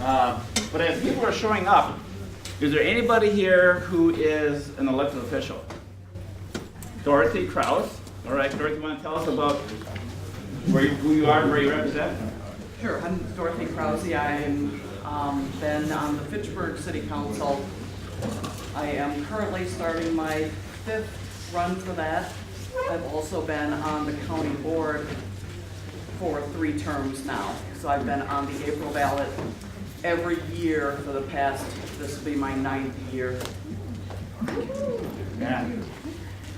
But as people are showing up, is there anybody here who is an elected official? Dorothy Krause. All right, Dorothy, you want to tell us about who you are and where you represent? Sure, I'm Dorothy Krause. I'm been on the Fitchburg City Council. I am currently starting my 5th run for that. I've also been on the county board for 3 terms now. So I've been on the April ballot every year for the past, this will be my 9th year.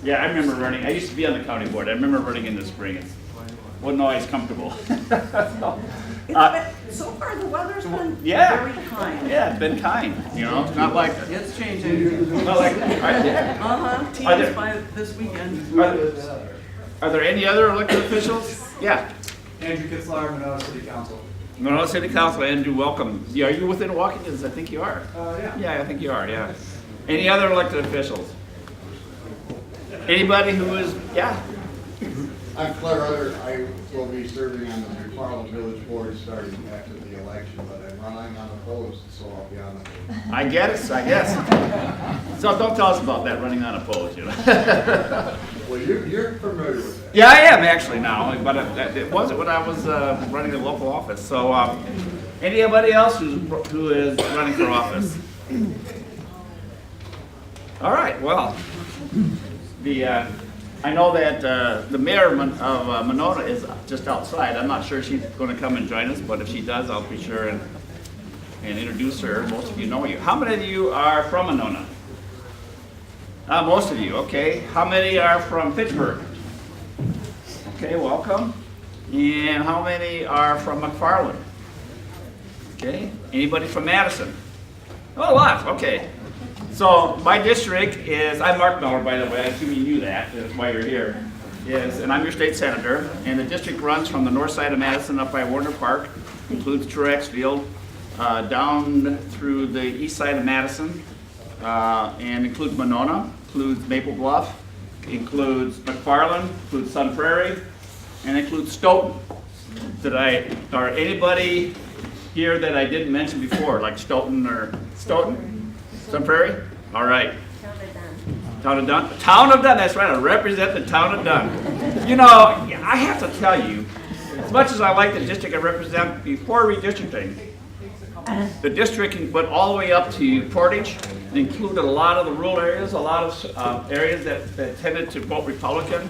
Yeah, I remember running. I used to be on the county board. I remember running in the spring. It wasn't always comfortable. So far the weather's been Yeah. very kind. Yeah, it's been kind. You know, it's not like It's changing. not like. Yeah. Uh-huh, teams by this weekend. Are there any other elected officials? Yeah. Andrew Kitzlar, Monona City Council. Monona City Council, Andrew, welcome. Yeah, are you within walking distance? I think you are. Yeah. Yeah, I think you are, yeah. Any other elected officials? Anybody who is, yeah? I'm Claire Utter. I will be serving on the McFarland Village Board starting after the election, but I'm running unopposed, so I'll be on the... I get it, I guess. So don't tell us about that, running unopposed, you know? Well, you're familiar with that. Yeah, I am actually now, but it wasn't when I was running the local office. So anybody else who is running for office? All right, well, I know that the mayor of Monona is just outside. I'm not sure she's going to come and join us, but if she does, I'll be sure and introduce her. Most of you know you. How many of you are from Monona? Most of you, okay. How many are from Fitchburg? Okay, welcome. And how many are from McFarland? Okay. Anybody from Madison? Oh, a lot, okay. So my district is, I'm Mark Miller, by the way, I assume you knew that, that's why you're here, and I'm your state senator, and the district runs from the north side of Madison up by Warner Park, includes Truex Field, down through the east side of Madison, and includes Monona, includes Maple Bluff, includes McFarland, includes Sun Prairie, and includes Stoughton. Or anybody here that I didn't mention before, like Stoughton or Stoughton? Sun Prairie? All right. Town of Dunn. Town of Dunn, that's right. I represent the town of Dunn. You know, I have to tell you, as much as I like the district I represent, before redistricting, the district went all the way up to Portage. It included a lot of the rural areas, a lot of areas that tended to vote Republican,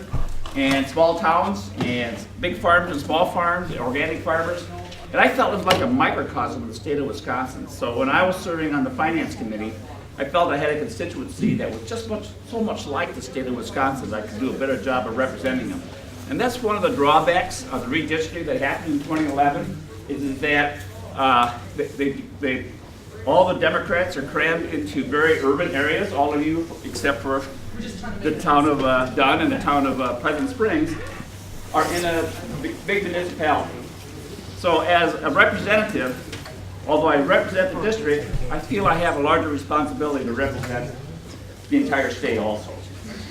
and small towns, and big farms and small farms, organic farmers. And I felt it was like a microcosm of the state of Wisconsin. So when I was serving on the finance committee, I felt I had a constituency that was just so much like the state of Wisconsin that I could do a better job of representing them. And that's one of the drawbacks of the redistricting that happened in 2011, is that all the Democrats are crammed into very urban areas, all of you except for the town of Dunn and the town of Pleasant Springs are in a big municipality. So as a representative, although I represent the district, I feel I have a larger responsibility to represent the entire state also.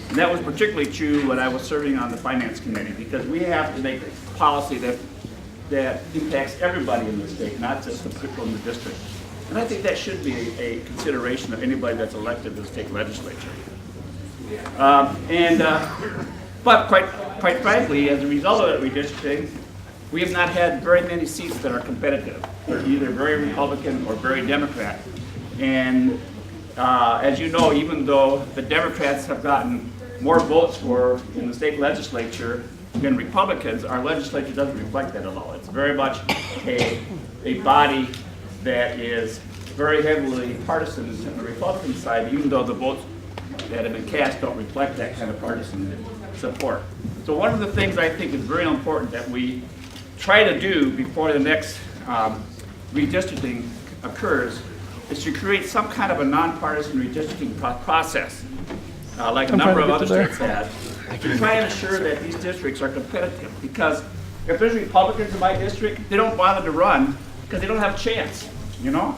And that was particularly true when I was serving on the finance committee, because we have to make policy that impacts everybody in the state, not just the people in the district. And I think that should be a consideration of anybody that's elected to the state legislature. But quite frankly, as a result of that redistricting, we have not had very many seats that are competitive. They're either very Republican or very Democrat. And as you know, even though the Democrats have gotten more votes in the state legislature than Republicans, our legislature doesn't reflect that at all. It's very much a body that is very heavily partisan on the Republican side, even though the votes that have been cast don't reflect that kind of partisan support. So one of the things I think is very important that we try to do before the next redistricting occurs is to create some kind of a nonpartisan redistricting process, like a number of other states have, to try and ensure that these districts are competitive. Because if there's Republicans in my district, they don't bother to run because they don't have a chance, you know?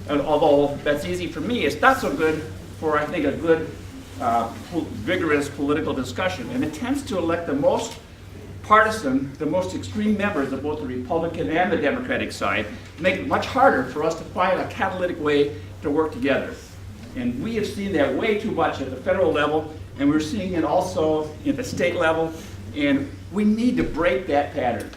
And although that's easy for me, it's not so good for, I think, a good, vigorous political discussion. And it tends to elect the most partisan, the most extreme members of both the Republican and the Democratic side make it much harder for us to find a catalytic way to work together. And we have seen that way too much at the federal level, and we're seeing it also at the state level, and we need to break that pattern.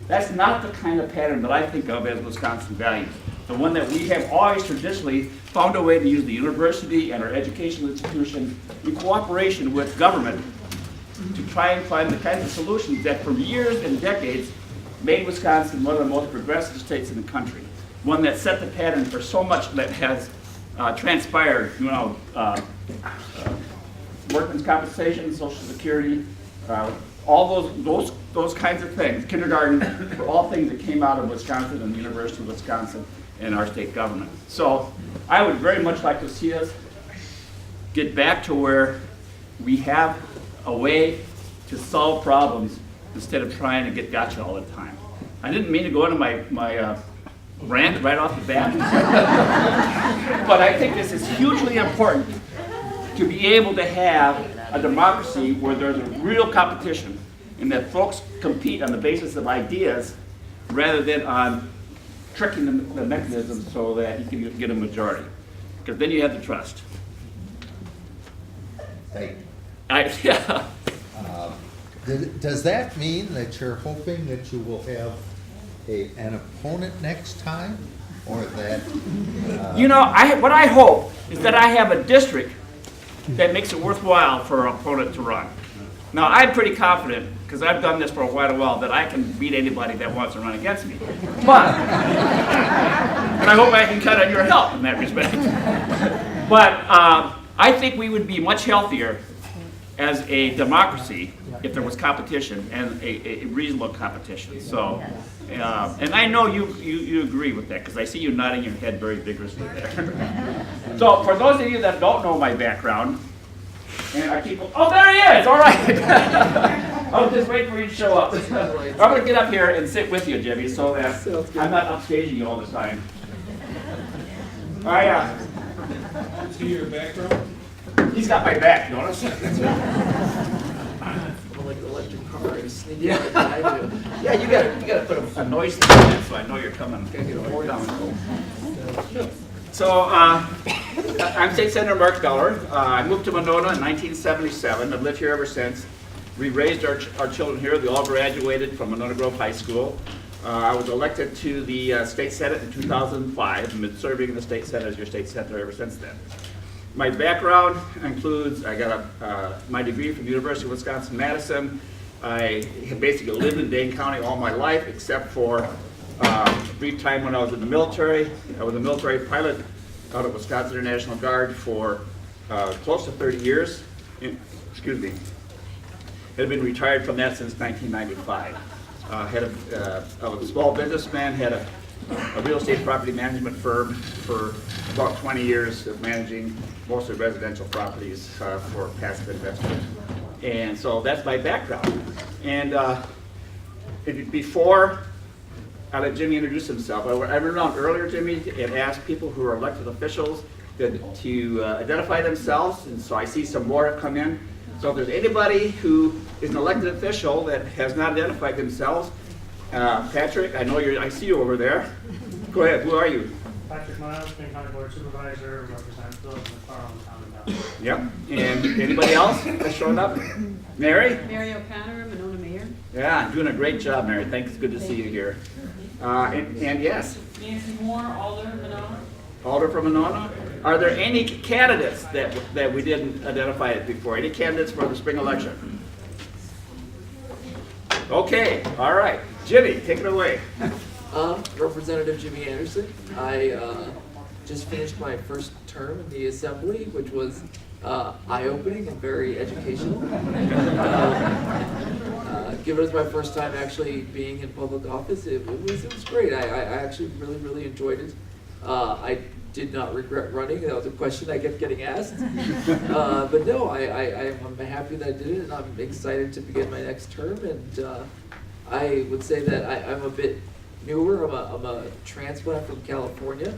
That's not the kind of pattern that I think of as Wisconsin values. The one that we have always traditionally found a way to use the university and our educational institution in cooperation with government to try and find the kinds of solutions that for years and decades made Wisconsin one of the most progressive states in the country. One that set the pattern for so much that has transpired, workman's compensation, social security, all those kinds of things, kindergarten, were all things that came out of Wisconsin and the University of Wisconsin and our state government. So I would very much like to see us get back to where we have a way to solve problems instead of trying to get gotcha all the time. I didn't mean to go into my rant right off the bat, but I think this is hugely important to be able to have a democracy where there's a real competition and that folks compete on the basis of ideas rather than on tricking the mechanism so that you can get a majority. Because then you have the trust. Hey, Yeah. does that mean that you're hoping that you will have an opponent next time? Or that, What I hope is that I have a district that makes it worthwhile for an opponent to run. Now, I'm pretty confident, because I've done this for quite a while, that I can beat anybody that wants to run against me. But I hope I can count on your help in that respect. But I think we would be much healthier as a democracy if there was competition and a reasonable competition. So, and I know you agree with that because I see you nodding your head very vigorously there. So, for those of you that don't know my background, and I keep, oh, there he is! All right. I was just waiting for you to show up. I'm going to get up here and sit with you, Jimmy, so that I'm not upstaging you all the time. All right. See your background? He's got my back, notice? Like an electric car and sneak out like I do. Yeah, you gotta put a noise thing in it so I know you're coming. So, I'm State Senator Mark Beller. I moved to Monona in 1977. I've lived here ever since. We raised our children here. They all graduated from Monona Grove High School. I was elected to the State Senate in 2005. I've been serving in the State Senate as your State Senator ever since then. My background includes, I got my degree from the University of Wisconsin-Madison. I have basically lived in Dane County all my life, except for a brief time when I was in the military. I was a military pilot out of Wisconsin International Guard for close to 30 years. Excuse me. Had been retired from that since 1995. I was a small businessman, had a real estate property management firm for about 20 years of managing mostly residential properties for passive investment. And so that's my background. And before I let Jimmy introduce himself, I went around earlier, Jimmy, and asked people who are elected officials to identify themselves. And so I see some more have come in. So if there's anybody who is an elected official that has not identified themselves, Patrick, I see you over there. Go ahead, who are you? Patrick Miles, Dane County Board Supervisor, represent Village McFarland, Town and Valley. Yep. And anybody else that's showing up? Mary? Mary O'Connor, Monona Mayor. Yeah, doing a great job, Mary. Thanks, it's good to see you here. And yes? Nancy Moore, Alder, Monona. Alder from Monona. Are there any candidates that we didn't identify before? Any candidates for the spring election? Okay, all right. Jimmy, take it away. Representative Jimmy Anderson. I just finished my first term in the Assembly, which was eye-opening and very educational. Given it was my first time actually being in public office, it was great. I actually really enjoyed it. I did not regret running. That was a question I kept getting asked. But no, I'm happy that I did it, and I'm excited to begin my next term. And I would say that I'm a bit newer. I'm a transplant from California,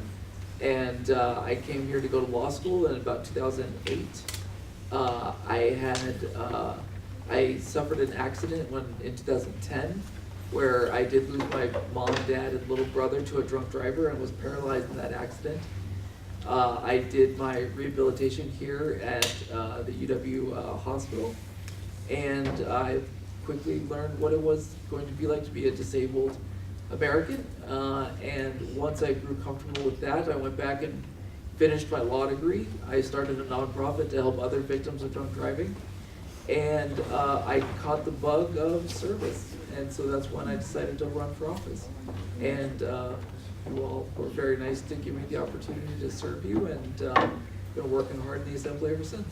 and I came here to go to law school in about 2008. I had I suffered an accident in 2010 where I did lose my mom, dad, and little brother to a drunk driver and was paralyzed in that accident. I did my rehabilitation here at the UW hospital, and I quickly learned what it was going to be like to be a disabled American. And once I grew comfortable with that, I went back and finished my law degree. I started a nonprofit to help other victims of drunk driving. And I caught the bug of service. And so that's when I decided to run for office. And you all were very nice to give me the opportunity to serve you, and been working hard in the assembly ever since.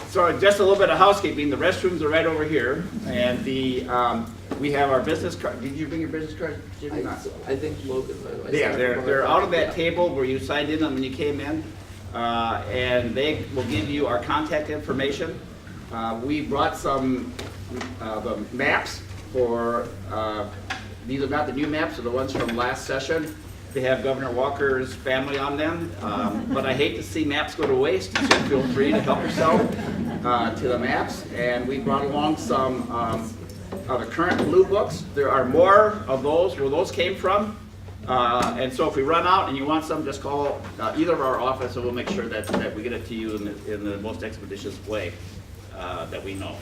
So just a little bit of housekeeping. The restrooms are right over here, and we have our business card. Did you bring your business card? Jimmy? I think Logan. Yeah, they're out of that table where you signed in on when you came in, and they will give you our contact information. We brought some the maps for, these are not the new maps, they're the ones from last session. They have Governor Walker's family on them, but I hate to see maps go to waste, so feel free to help yourself to the maps. And we brought along some of the current blue books. There are more of those where those came from. And so if we run out and you want some, just call either of our office and we'll make sure that we get it to you in the most expeditious way that we know,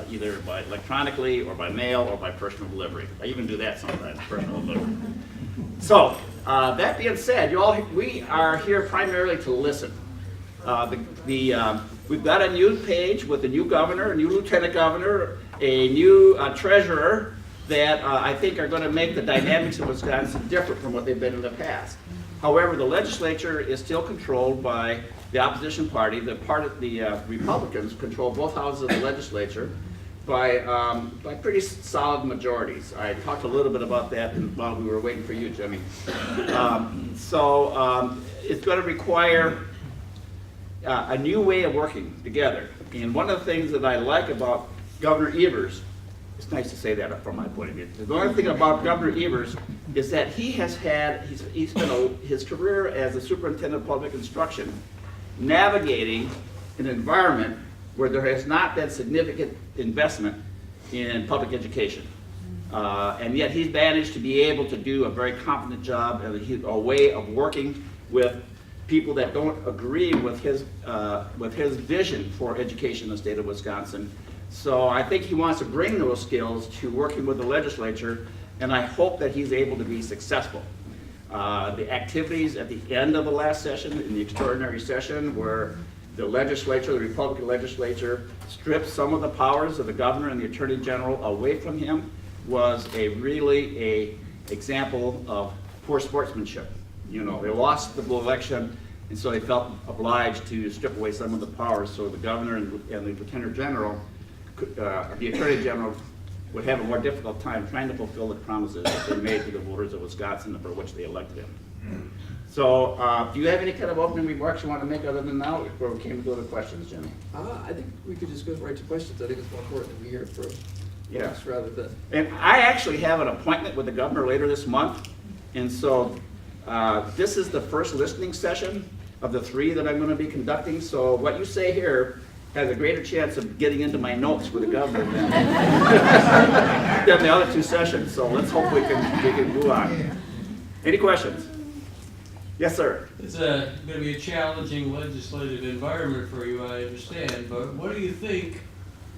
either by electronically or by mail or by personal delivery. I even do that sometimes, personal delivery. So that being said, we are here primarily to listen. We've got a new page with a new governor, a new lieutenant governor, a new treasurer that I think are going to make the dynamics of Wisconsin different from what they've been in the past. However, the legislature is still controlled by the opposition party. The Republicans control both houses of the legislature by pretty solid majorities. I talked a little bit about that while we were waiting for you, Jimmy. So it's going to require a new way of working together. And one of the things that I like about Governor Evers, it's nice to say that from my point of view. The only thing about Governor Evers is that he's spent his career as a superintendent of public instruction navigating an environment where there has not been significant investment in public education. And yet he's managed to be able to do a very competent job and a way of working with people that don't agree with his vision for education in the state of Wisconsin. So I think he wants to bring those skills to working with the legislature, and I hope that he's able to be successful. The activities at the end of the last session, in the extraordinary session, where the legislature, the Republican legislature, stripped some of the powers of the governor and the attorney general away from him, was really a example of poor sportsmanship. You know, they lost the election, and so they felt obliged to strip away some of the powers, so the governor and the lieutenant general, the attorney general, would have a more difficult time trying to fulfill the promises that they made to the voters of Wisconsin for which they elected him. So, do you have any kind of opening remarks you want to make other than now, before we came to go to questions, Jimmy? I think we could just go right to questions. I think it's more important that we hear from Yes. rather than. And I actually have an appointment with the governor later this month, and so this is the first listening session of the 3 that I'm going to be conducting. So what you say here has a greater chance of getting into my notes with the governor than the other 2 sessions. So let's hope we can move on. Any questions? Yes, sir. It's going to be a challenging legislative environment for you, I understand, but what do you think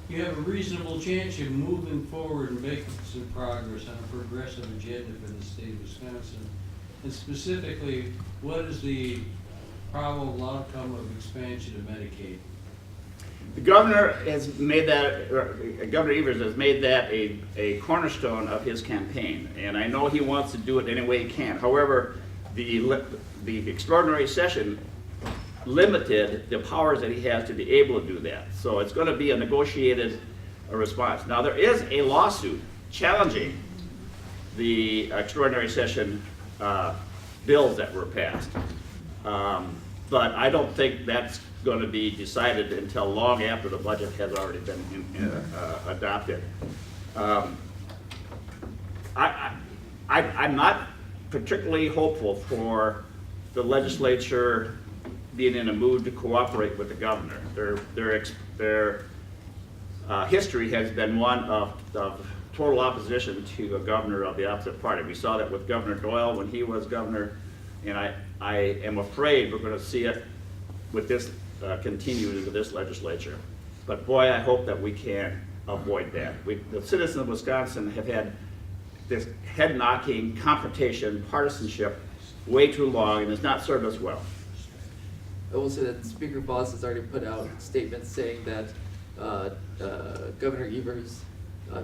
you have a reasonable chance of moving forward and making some progress on a progressive agenda for the state of Wisconsin? And specifically, what is the probable outcome of expansion of Medicaid? The governor has made that, Governor Evers has made that a cornerstone of his campaign, and I know he wants to do it any way he can. However, the extraordinary session limited the powers that he has to be able to do that. So it's going to be a negotiated response. Now, there is a lawsuit challenging the extraordinary session bills that were passed. But I don't think that's going to be decided until long after the budget has already been adopted. I'm not particularly hopeful for the legislature being in a mood to cooperate with the governor. Their history has been one of total opposition to a governor of the opposite party. We saw that with Governor Doyle when he was governor, and I am afraid we're going to see it with this continued into this legislature. But boy, I hope that we can avoid that. The citizens of Wisconsin have had this head-knocking confrontation, partisanship, way too long, and it's not served us well. I will say that Speaker Voss has already put out statements saying that Governor Evers'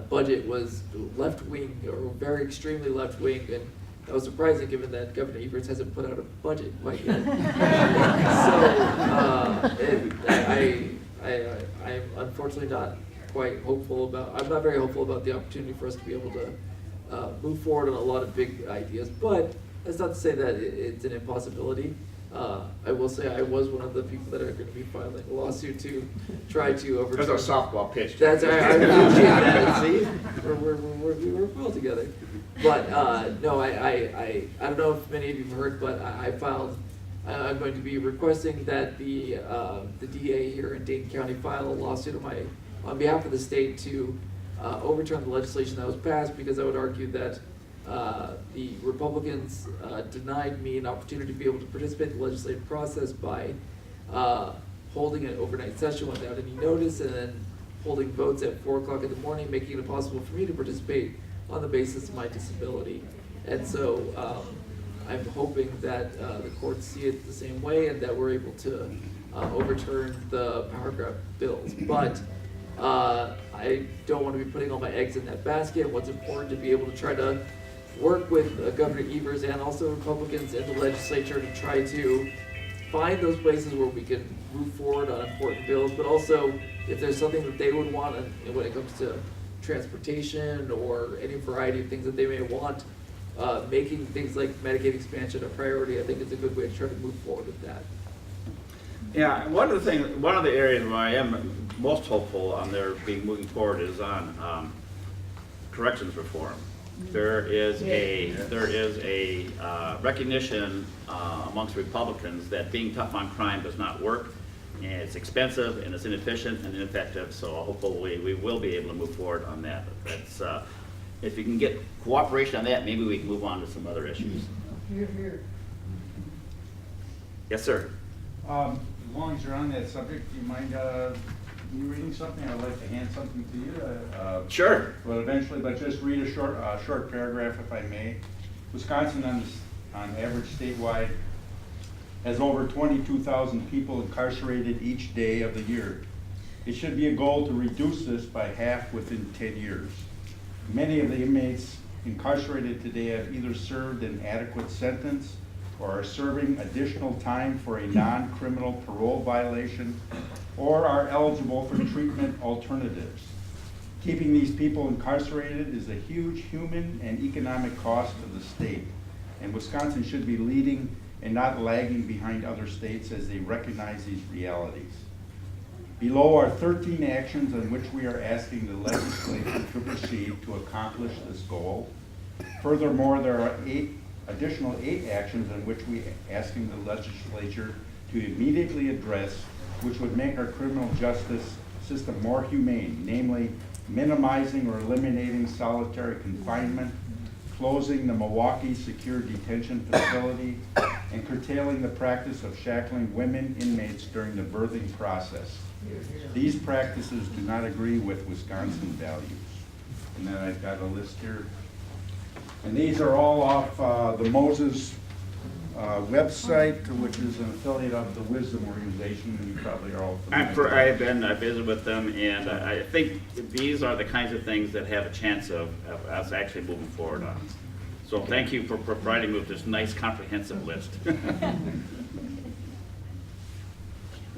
budget was left-wing or very extremely left-wing, and that was surprising given that Governor Evers hasn't put out a budget quite yet. I'm unfortunately not quite hopeful about, I'm not very hopeful about the opportunity for us to be able to move forward on a lot of big ideas, but that's not to say that it's an impossibility. I will say I was one of the people that are going to be filing a lawsuit to try to overturn. That's our softball pitch. That's I appreciate that. See, we work well together. But no, I don't know if many of you have heard, but I filed. I'm going to be requesting that the DA here in Dayton County file a lawsuit on behalf of the state to overturn the legislation that was passed, because I would argue that the Republicans denied me an opportunity to be able to participate in the legislative process by holding an overnight session without any notice, and then holding votes at 4 o'clock in the morning, making it impossible for me to participate on the basis of my disability. And so I'm hoping that the courts see it the same way, and that we're able to overturn the power grab bills. But I don't want to be putting all my eggs in that basket. What's important to be able to try to work with Governor Evers and also Republicans in the legislature to try to find those places where we can move forward on important bills, but also if there's something that they would want when it comes to transportation or any variety of things that they may want, making things like Medicaid expansion a priority, I think it's a good way to try to move forward with that. Yeah, one of the areas where I am most hopeful on their moving forward is on corrections reform. There is a recognition amongst Republicans that being tough on crime does not work, and it's expensive and it's inefficient and ineffective. So hopefully we will be able to move forward on that. That's if you can get cooperation on that, maybe we can move on to some other issues. Here. Yes, sir. As long as you're on that subject, do you mind you reading something? I'd like to hand something to you. Sure. Well, eventually, but just read a short paragraph, if I may. Wisconsin, on average statewide, has over 22,000 people incarcerated each day of the year. It should be a goal to reduce this by half within 10 years. Many of the inmates incarcerated today have either served an adequate sentence or are serving additional time for a non-criminal parole violation, or are eligible for treatment alternatives. Keeping these people incarcerated is a huge human and economic cost to the state, and Wisconsin should be leading and not lagging behind other states as they recognize these realities. Below are 13 actions on which we are asking the legislature to proceed to accomplish this goal. Furthermore, there are additional eight actions on which we are asking the legislature to immediately address, which would make our criminal justice system more humane, namely minimizing or eliminating solitary confinement, closing the Milwaukee Secure Detention Facility, and curtailing the practice of shackling women inmates during the birthing process. These practices do not agree with Wisconsin values. And then I've got a list here. And these are all off the Moses website, which is an affiliate of the Wisdom Organization, and you probably are all familiar. I've visited with them, and I think these are the kinds of things that have a chance of us actually moving forward on. So thank you for providing me with this nice comprehensive list.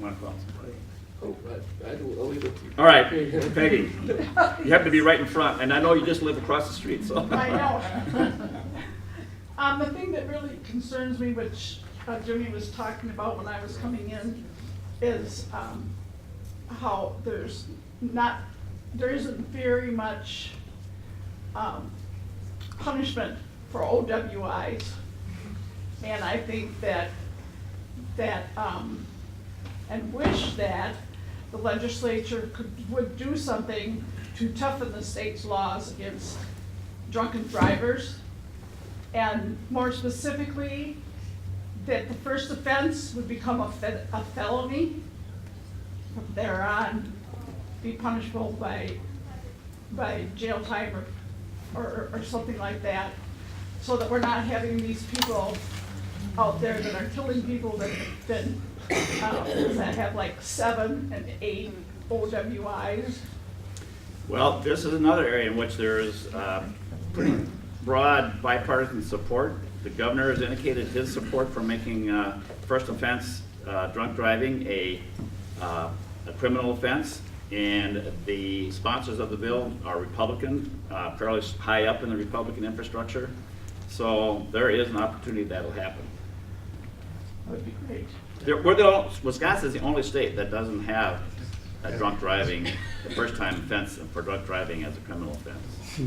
Want to call somebody? Oh, I'll leave it to you. All right, Peggy, you happen to be right in front, and I know you just live across the street, so. I know. The thing that really concerns me, which Jimmy was talking about when I was coming in, is how there isn't very much punishment for OWIs. And I think that that, and wish that the legislature would do something to toughen the state's laws against drunken drivers. And more specifically, that the first offense would become a felony. From there on, be punishable by jail time or something like that. So that we're not having these people out there that are killing people that have like 7 and 8 OWIs. Well, this is another area in which there is pretty broad bipartisan support. The governor has indicated his support for making first offense drunk driving a criminal offense, and the sponsors of the bill are Republican, fairly high up in the Republican infrastructure. So there is an opportunity that'll happen. That would be great. Wisconsin is the only state that doesn't have a drunk driving, the first time offense for drunk driving as a criminal offense.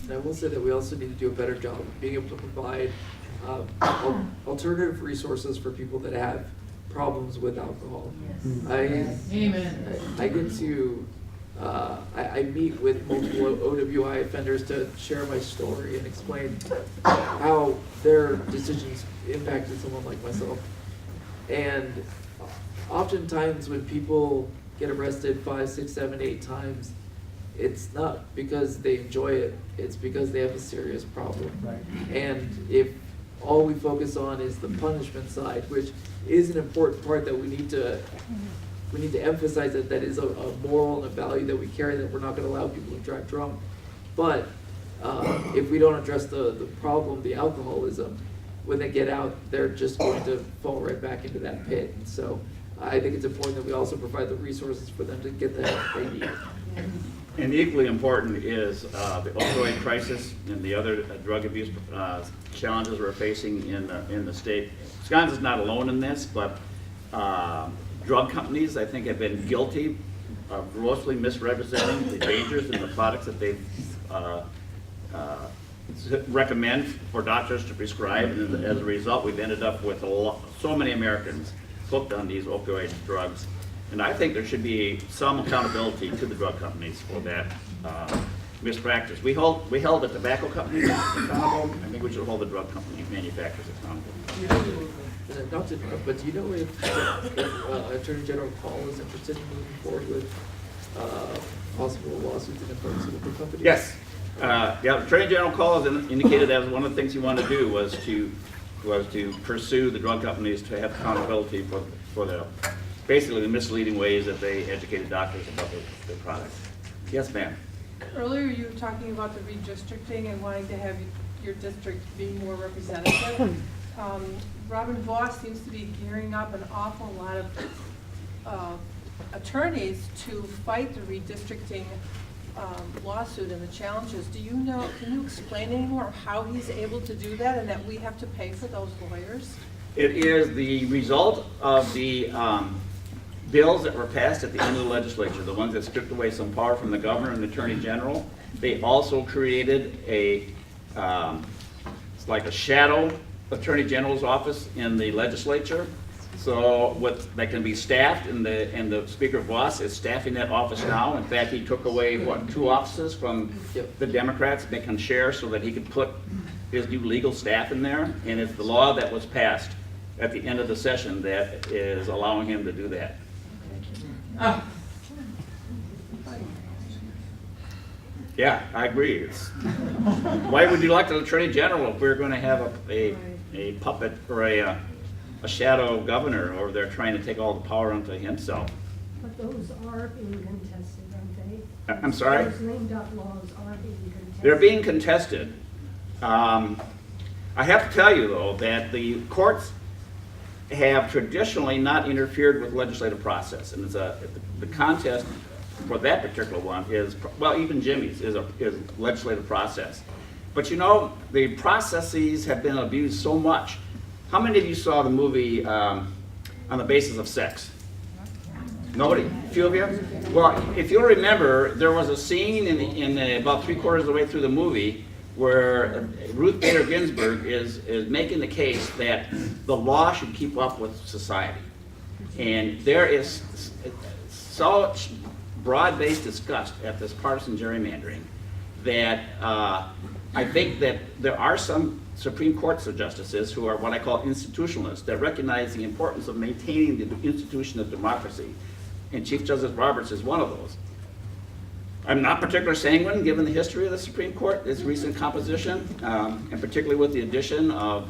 And I will say that we also need to do a better job of being able to provide alternative resources for people that have problems with alcohol. Amen. I get to, I meet with multiple OWI offenders to share my story and explain how their decisions impacted someone like myself. And oftentimes when people get arrested 5, 6, 7, 8 times, it's not because they enjoy it, it's because they have a serious problem. And if all we focus on is the punishment side, which is an important part that we need to emphasize, that is a moral and a value that we carry, that we're not gonna allow people to drive drunk. But if we don't address the problem, the alcoholism, when they get out, they're just going to fall right back into that pit. And so I think it's important that we also provide the resources for them to get the help they need. And equally important is the opioid crisis and the other drug abuse challenges we're facing in the state. Wisconsin's not alone in this, but drug companies, I think, have been guilty of grossly misrepresenting the dangers in the products that they recommend for doctors to prescribe, and as a result, we've ended up with so many Americans hooked on these opioid drugs. And I think there should be some accountability to the drug companies for that mispractice. We held the tobacco companies accountable. I think we should hold the drug company manufacturers accountable. Not to interrupt, but do you know if Attorney General Paul is interested in moving forward with possible lawsuits in the pharmaceutical companies? Yes. Yeah, Attorney General Call has indicated that was one of the things he wanted to do was to pursue the drug companies to have accountability for the basically the misleading ways that they educated doctors about their products. Yes, ma'am. Earlier you were talking about the redistricting and wanting to have your district be more representative. Robin Vos seems to be gearing up an awful lot of attorneys to fight the redistricting lawsuit and the challenges. Do you know, can you explain any more how he's able to do that and that we have to pay for those lawyers? It is the result of the bills that were passed at the end of the legislature, the ones that stripped away some power from the governor and the attorney general. They also created it's like a shadow attorney general's office in the legislature. So that can be staffed, and the Speaker Vos is staffing that office now. In fact, he took away, 2 offices from the Democrats, they can share so that he could put his new legal staff in there. And it's the law that was passed at the end of the session that is allowing him to do that. Yeah, I agree. Why would you like the Attorney General if we're going to have a puppet or a shadow governor over there trying to take all the power onto himself? But those are being contested, aren't they? I'm sorry? Those lame duck laws are being contested. They're being contested. I have to tell you, though, that the courts have traditionally not interfered with legislative process, and the contest for that particular one is, well, even Jimmy's is legislative process. But you know, the processes have been abused so much. How many of you saw the movie On the Basis of Sex? Nobody? A few of you? Well, if you'll remember, there was a scene in about 3/4 of the way through the movie where Ruth Bader Ginsburg is making the case that the law should keep up with society. And there is such broad-based disgust at this partisan gerrymandering that I think that there are some Supreme Court justices who are what I call institutionalists that recognize the importance of maintaining the institution of democracy. And Chief Justice Roberts is one of those. I'm not particularly sanguine given the history of the Supreme Court, its recent composition, and particularly with the addition of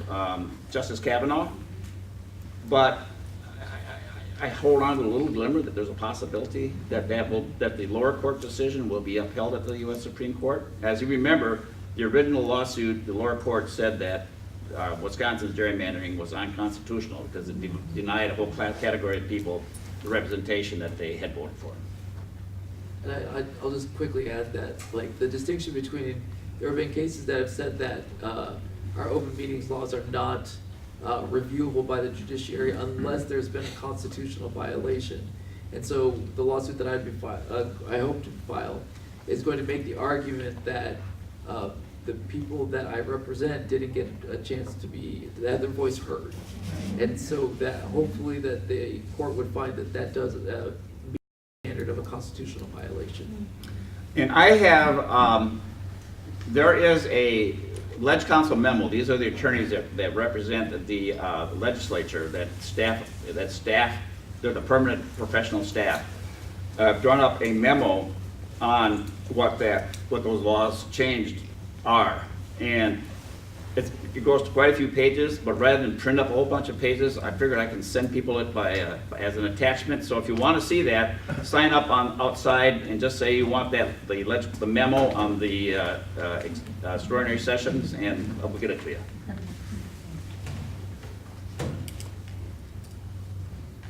Justice Kavanaugh. But I hold on to a little glimmer that there's a possibility that the lower court decision will be upheld at the U.S. Supreme Court. As you remember, the original lawsuit, the lower court said that Wisconsin's gerrymandering was unconstitutional because it denied a whole category of people the representation that they had voted for. And I'll just quickly add that, like, the distinction between, there have been cases that have said that our open meetings laws are not reviewable by the judiciary unless there's been a constitutional violation. And so the lawsuit that I hope to file is going to make the argument that the people that I represent didn't get a chance to have their voice heard. And so that hopefully that the court would find that that does meet the standard of a constitutional violation. And I have, there is a Ledge Council memo. These are the attorneys that represent the legislature, that staff, they're the permanent professional staff, drawn up a memo on what those laws changed are. And it goes to quite a few pages, but rather than print up a whole bunch of pages, I figured I can send people it as an attachment. So if you want to see that, sign up outside and just say you want the memo on the extraordinary sessions, and we'll get it to you.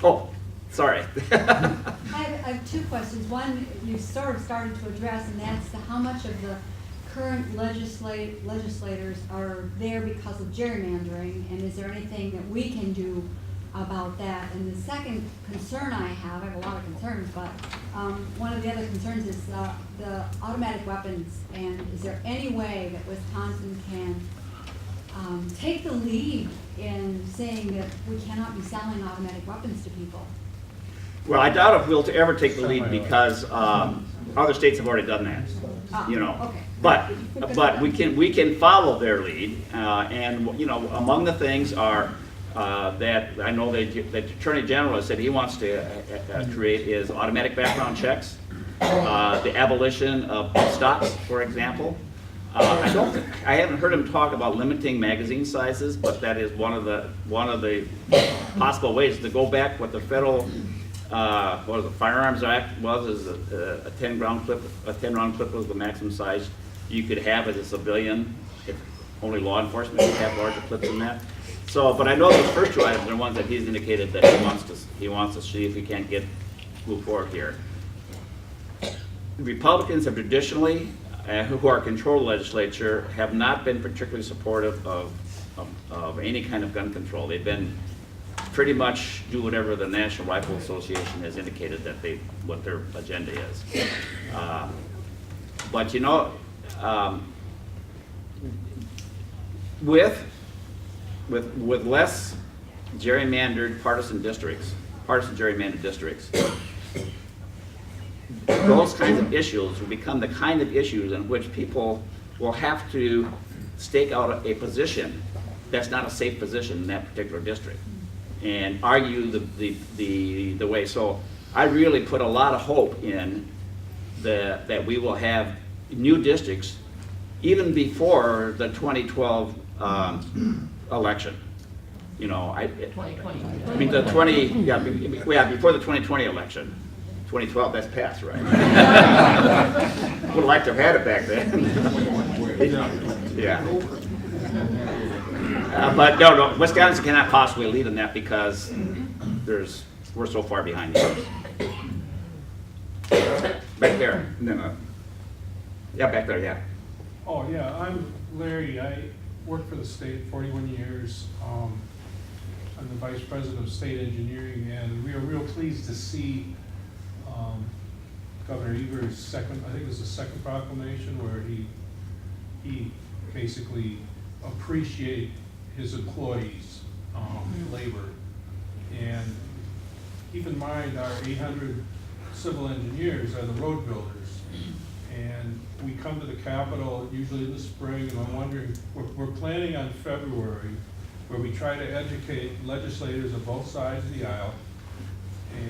Oh, sorry. I have two questions. One, you sort of started to address, and that's how much of the current legislators are there because of gerrymandering, and is there anything that we can do about that? And the second concern I have a lot of concerns, but one of the other concerns is the automatic weapons, and is there any way that Wisconsin can take the lead in saying that we cannot be selling automatic weapons to people? Well, I doubt if we'll ever take the lead because other states have already done that. You know, okay. But we can follow their lead, and you know, among the things are that I know that the Attorney General has said he wants to create is automatic background checks, the abolition of stocks, for example. I haven't heard him talk about limiting magazine sizes, but that is one of the possible ways to go back what the federal what was the Firearms Act was, is a 10-round clip. A 10-round clip was the maximum size you could have as a civilian. If only law enforcement could have larger clips than that. So, but I know those first two items are ones that he's indicated that he wants to see if we can't move forward here. Republicans have traditionally, who are control the legislature, have not been particularly supportive of any kind of gun control. They've been pretty much do whatever the National Rifle Association has indicated that what their agenda is. But you know, with less gerrymandered partisan gerrymandered districts, those kinds of issues will become the kind of issues in which people will have to stake out a position that's not a safe position in that particular district and argue the way. So I really put a lot of hope in that we will have new districts even before the 2012 election. You know, before the 2020 election. 2012, that's passed, right? Would have liked to have had it back then. Yeah. But no, Wisconsin cannot possibly lead in that because we're so far behind the others. Back there. No. Yeah, back there, yeah. Oh, yeah, I'm Larry. I worked for the state 41 years. I'm the Vice President of State Engineering, and we are real pleased to see Governor Evers' second, I think it was the second proclamation, where he basically appreciate his employees' labor. And keep in mind, our 800 civil engineers are the road builders. And we come to the Capitol usually in the spring, and I'm wondering, we're planning on February, where we try to educate legislators of both sides of the aisle,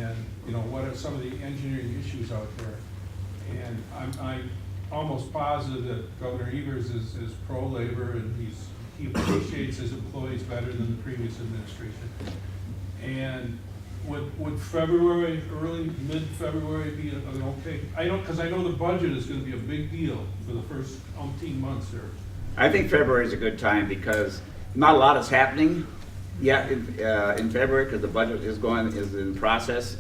and, you know, what are some of the engineering issues out there. And I'm almost positive that Governor Evers is pro-labor, and he appreciates his employees better than the previous administration. And would February, early, mid-February be an okay? Because I know the budget is gonna be a big deal for the first umpteen months here. I think February is a good time because not a lot is happening yet in February because the budget is in process.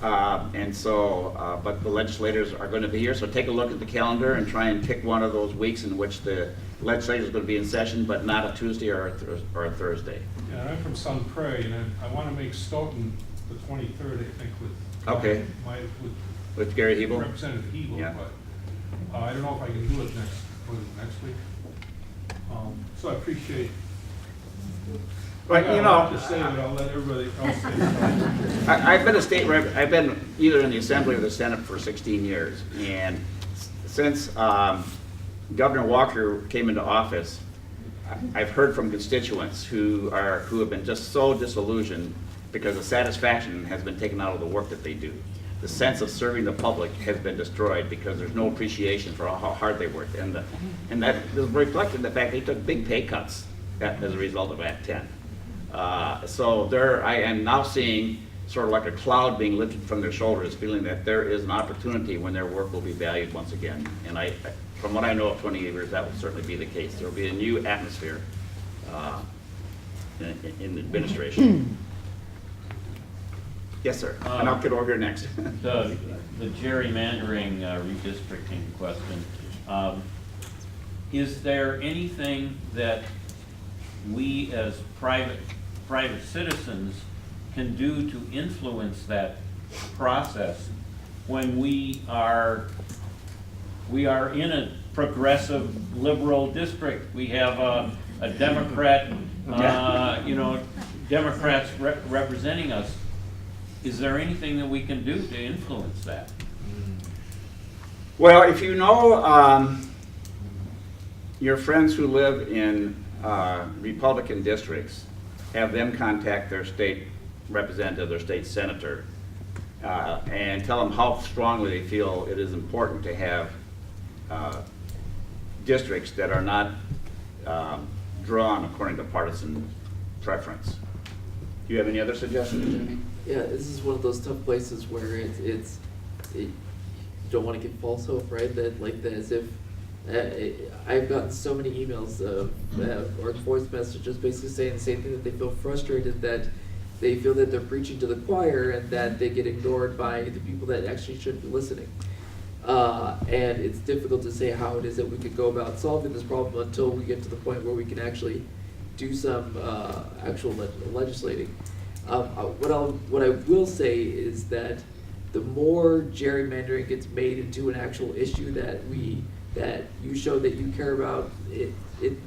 And so, but the legislators are going to be here, so take a look at the calendar and try and pick one of those weeks in which the legislators are going to be in session, but not a Tuesday or a Thursday. Yeah, I'm from Sun Prairie, and I want to make Stoughton the 23rd, I think, Okay. With Gary Hebel? Representative Hebel, Yeah. but I don't know if I can do it next week. So I appreciate. But, I you got a lot to say, but I'll let everybody else say it. I've been a state rep, I've been either in the Assembly or the Senate for 16 years. And since Governor Walker came into office, I've heard from constituents who have been just so disillusioned because the satisfaction has been taken out of the work that they do. The sense of serving the public has been destroyed because there's no appreciation for how hard they worked. And that is reflected in the fact they took big pay cuts as a result of Act 10. So I am now seeing sort of like a cloud being lifted from their shoulders, feeling that there is an opportunity when their work will be valued once again. And from what I know of 20 years, that will certainly be the case. There will be a new atmosphere in the administration. Yes, sir. And I'll get over here next. The gerrymandering redistricting question. Is there anything that we as private citizens can do to influence that process when we are in a progressive liberal district? We have a Democrat, Democrats representing us. Is there anything that we can do to influence that? Well, if you know your friends who live in Republican districts, have them contact their state representative, their state senator, and tell them how strongly they feel it is important to have districts that are not drawn according to partisan preference. Do you have any other suggestions, Jimmy? Yeah, this is one of those tough places where you don't want to give false hope, right? That as if I've gotten so many emails or voice messages basically saying the same thing, that they feel frustrated, that they feel that they're preaching to the choir and that they get ignored by the people that actually should be listening. And it's difficult to say how it is that we could go about solving this problem until we get to the point where we can actually do some actual legislating. What I will say is that the more gerrymandering gets made into an actual issue that you show that you care about, it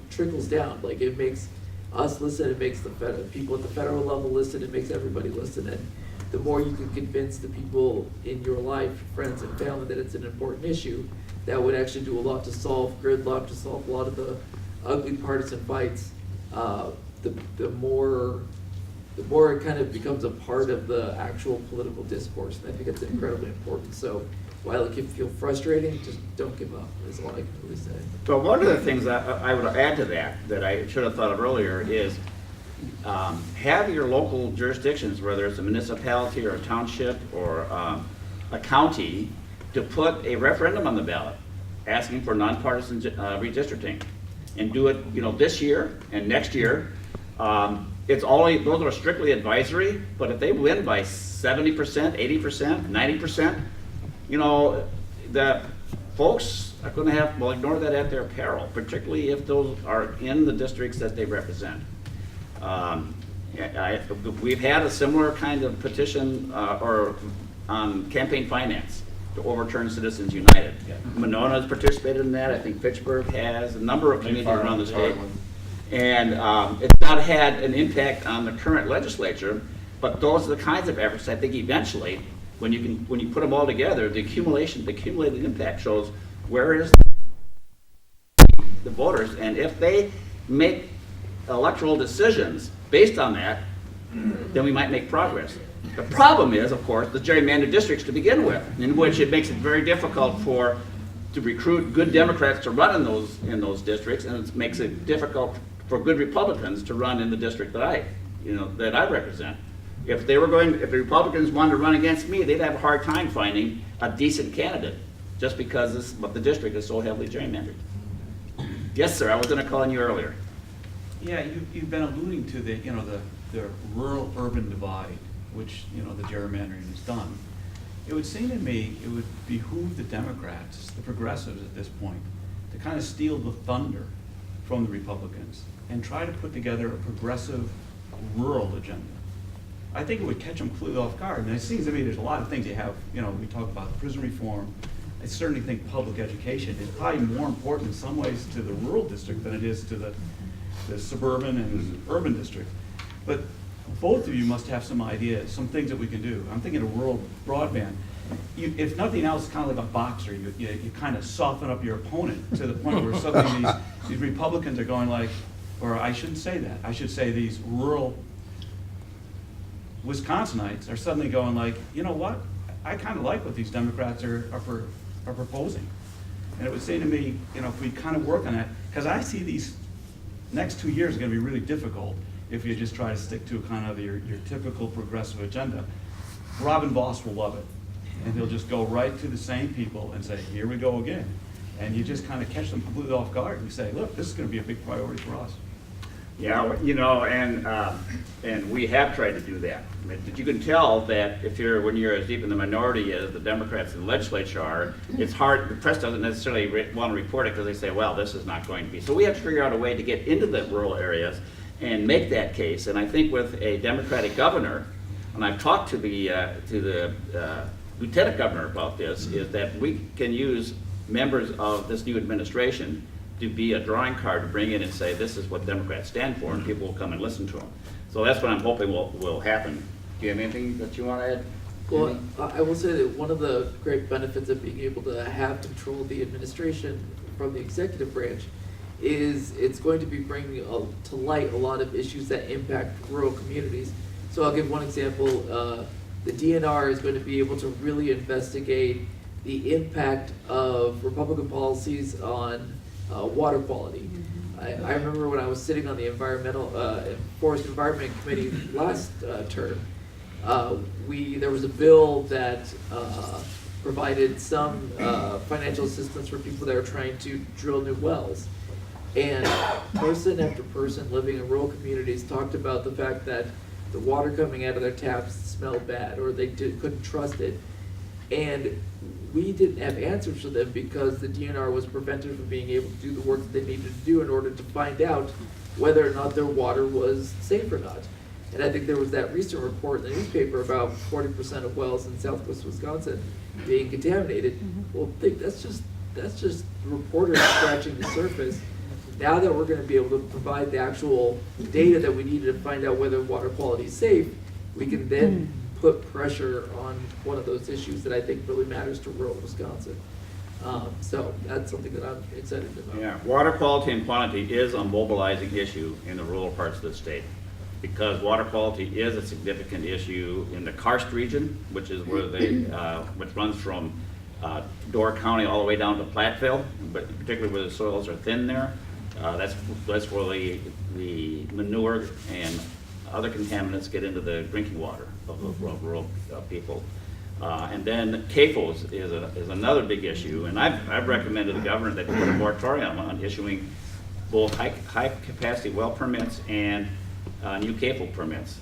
trickles down. Like, it makes us listen, it makes the people at the federal level listen, it makes everybody listen. And the more you can convince the people in your life, friends and family, that it's an important issue, that would actually do a lot to solve gridlock, to solve a lot of the ugly partisan fights. The more it kind of becomes a part of the actual political discourse. And I think it's incredibly important. So while it can feel frustrating, just don't give up, is all I can really say. But one of the things that I would add to that I should have thought of earlier is have your local jurisdictions, whether it's a municipality or a township or a county, to put a referendum on the ballot asking for nonpartisan redistricting, and do it this year and next year. Those are strictly advisory, but if they win by 70%, 80%, 90%, the folks are going to will ignore that at their peril, particularly if those are in the districts that they represent. We've had a similar kind of petition on campaign finance to overturn Citizens United. Monona's participated in that, I think Fitchburg has, a number of communities around the state. And it's not had an impact on the current legislature, but those are the kinds of efforts I think eventually, when you put them all together, the accumulated impact shows where is the voters, and if they make electoral decisions based on that, then we might make progress. The problem is, of course, the gerrymandered districts to begin with, in which it makes it very difficult to recruit good Democrats to run in those districts, and it makes it difficult for good Republicans to run in the district that I represent. If the Republicans wanted to run against me, they'd have a hard time finding a decent candidate, just because the district is so heavily gerrymandered. Yes, sir, I was going to call on you earlier. Yeah, you've been alluding to the rural-urban divide, which, the gerrymandering has done. It would seem to me it would behoove the Democrats, the progressives at this point, to kind of steal the thunder from the Republicans and try to put together a progressive rural agenda. I think it would catch them completely off guard. And it seems to me there's a lot of things you have, we talk about prison reform. I certainly think public education is probably more important in some ways to the rural district than it is to the suburban and urban district. But both of you must have some ideas, some things that we can do. I'm thinking of rural broadband. If nothing else, it's kind of like a boxer. You kind of soften up your opponent to the point where suddenly these Republicans are going like, or I shouldn't say that. I should say these rural Wisconsinites are suddenly going like, you know what? I kind of like what these Democrats are proposing. And it would seem to me, if we kind of work on that, because I see these next 2 years are going to be really difficult if you just try to stick to kind of your typical progressive agenda. Robin Voss will love it. And he'll just go right to the same people and say, here we go again. And you just kind of catch them completely off guard. You say, look, this is going to be a big priority for us. Yeah, and we have tried to do that. But you can tell that when you're as deep in the minority as the Democrats in the legislature are, it's hard. The press doesn't necessarily want to report it because they say, well, this is not going to be. So we have to figure out a way to get into the rural areas and make that case. And I think with a Democratic governor, and I've talked to the lieutenant governor about this, is that we can use members of this new administration to be a drawing card to bring in and say, this is what Democrats stand for, and people will come and listen to them. So that's what I'm hoping will happen. Do you have anything that you want to add? Well, I will say that one of the great benefits of being able to have control of the administration from the executive branch is it's going to be bringing to light a lot of issues that impact rural communities. So I'll give one example. The DNR is going to be able to really investigate the impact of Republican policies on water quality. I remember when I was sitting on the Forest Environment Committee last term, there was a bill that provided some financial assistance for people that are trying to drill new wells. And person after person living in rural communities talked about the fact that the water coming out of their taps smelled bad, or they couldn't trust it. And we didn't have answers for them because the DNR was prevented from being able to do the work that they needed to do in order to find out whether or not their water was safe or not. And I think there was that recent report in the newspaper about 40% of wells in southwest Wisconsin being contaminated. Well, that's just reporters scratching the surface. Now that we're going to be able to provide the actual data that we need to find out whether water quality is safe, we can then put pressure on one of those issues that I think really matters to rural Wisconsin. So that's something that I'm excited about. Yeah, water quality and quantity is a mobilizing issue in the rural parts of the state, because water quality is a significant issue in the karst region, which is where which runs from Door County all the way down to Platteville, but particularly where the soils are thin there. That's where the manure and other contaminants get into the drinking water of the rural people. And then CAFOs is another big issue, and I've recommended to the governor that they put a moratorium on issuing both high capacity well permits and new CAFO permits.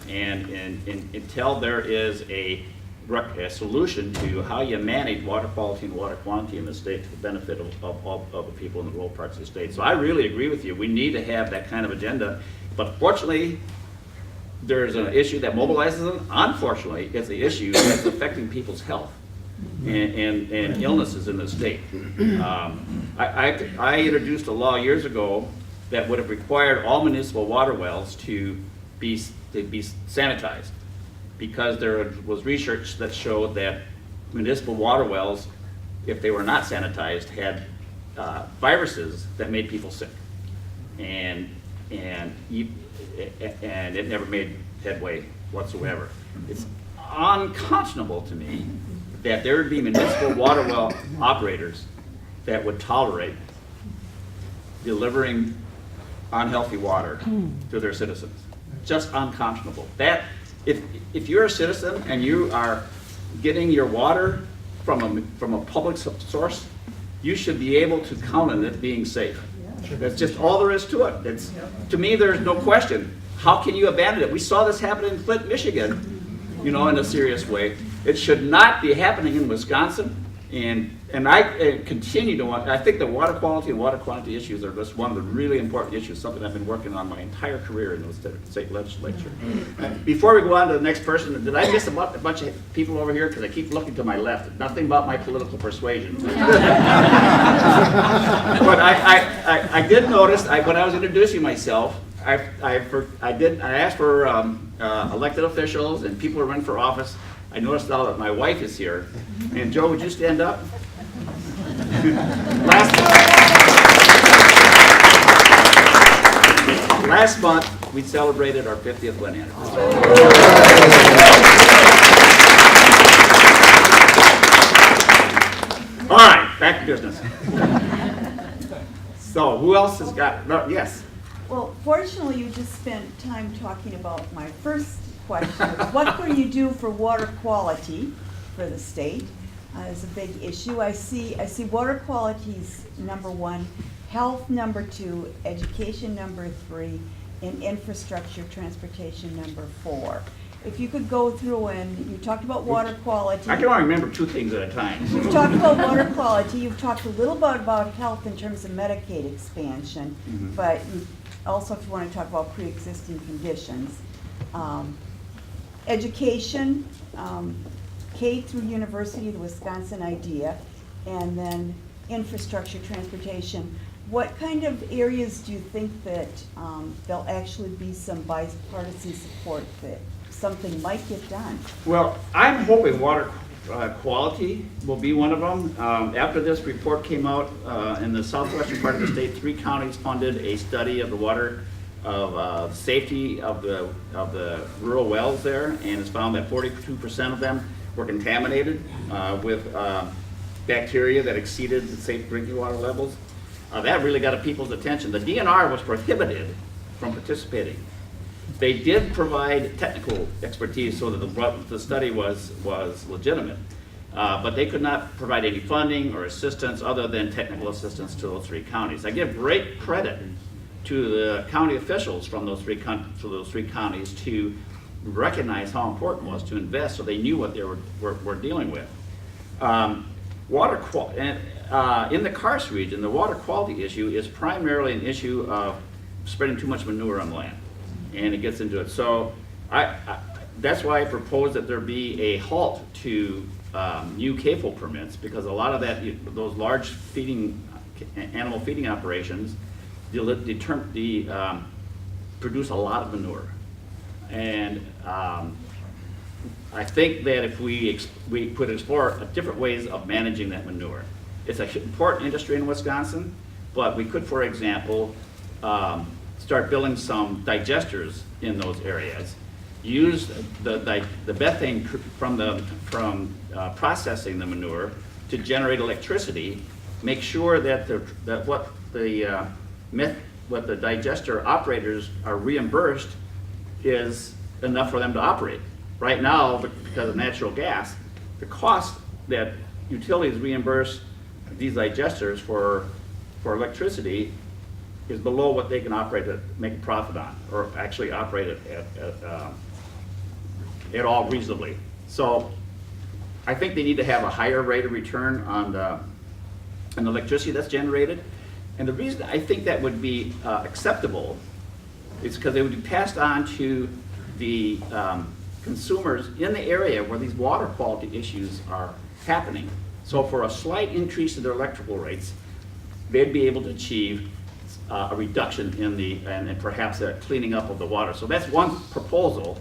And until there is a solution to how you manage water quality and water quantity in the state to the benefit of the people in the rural parts of the state. So I really agree with you. We need to have that kind of agenda. But fortunately, there's an issue that mobilizes them. Unfortunately, it's the issue that's affecting people's health. and illnesses in the state. I introduced a law years ago that would have required all municipal water wells to be sanitized, because there was research that showed that municipal water wells, if they were not sanitized, had viruses that made people sick, and it never made headway whatsoever. It's unconscionable to me that there would be municipal water well operators that would tolerate delivering unhealthy water to their citizens. Just unconscionable. That, if you're a citizen and you are getting your water from a public source, you should be able to count on it being safe. That's just all there is to it. It's, to me, there's no question. How can you abandon it? We saw this happen in Flint, Michigan, you know, in a serious way. It should not be happening in Wisconsin. And I continue to want, I think the water quality and water quantity issues are just one of the really important issues, something I've been working on my entire career in the state legislature. Before we go on to the next person, did I miss a bunch of people over here? Because I keep looking to my left. Nothing about my political persuasion. But I did notice, when I was introducing myself, I asked for elected officials and people who run for office. I noticed now that my wife is here. And Joe, would you stand up? Last month, we celebrated our 50th wedding anniversary. All right, back to business. So, who else has got, no, yes? Well, fortunately, you just spent time talking about my first question. What can you do for water quality for the state? Is a big issue. I see water quality's #1, health #2, education #3, and infrastructure transportation #4. If you could go through, and you talked about water quality. I can only remember 2 things at a time. You've talked about water quality. You've talked a little bit about health in terms of Medicaid expansion, but you also, if you want to talk about pre-existing conditions. Education, K through university, the Wisconsin idea, and then infrastructure, transportation. What kind of areas do you think that there'll actually be some bipartisan support that something might get done? Well, I'm hoping water quality will be one of them. After this report came out in the southwestern part of the state, 3 counties funded a study of the water of safety of the rural wells there, and it's found that 42% of them were contaminated with bacteria that exceeded the safe drinking water levels. That really got people's attention. The DNR was prohibited from participating. They did provide technical expertise so that the study was legitimate, but they could not provide any funding or assistance other than technical assistance to those 3 counties. I give great credit to the county officials from those 3 counties to recognize how important it was to invest, so they knew what they were dealing with. Water quality, in the Karst region, the water quality issue is primarily an issue of spreading too much manure on land, and it gets into it. So that's why I propose that there be a halt to new CAFO permits, because a lot of those large animal feeding operations produce a lot of manure. And I think that if we could explore different ways of managing that manure. It's an important industry in Wisconsin, but we could, for example, start building some digesters in those areas. Use the methane from processing the manure to generate electricity. Make sure that what the digester operators are reimbursed is enough for them to operate. Right now, because of natural gas, the cost that utilities reimburse these digesters for electricity is below what they can operate to make a profit on, or actually operate it at all reasonably. So I think they need to have a higher rate of return on the electricity that's generated. And the reason I think that would be acceptable is because they would be passed on to the consumers in the area where these water quality issues are happening. So for a slight increase in their electrical rates, they'd be able to achieve a reduction in the, and perhaps a cleaning up of the water. So that's one proposal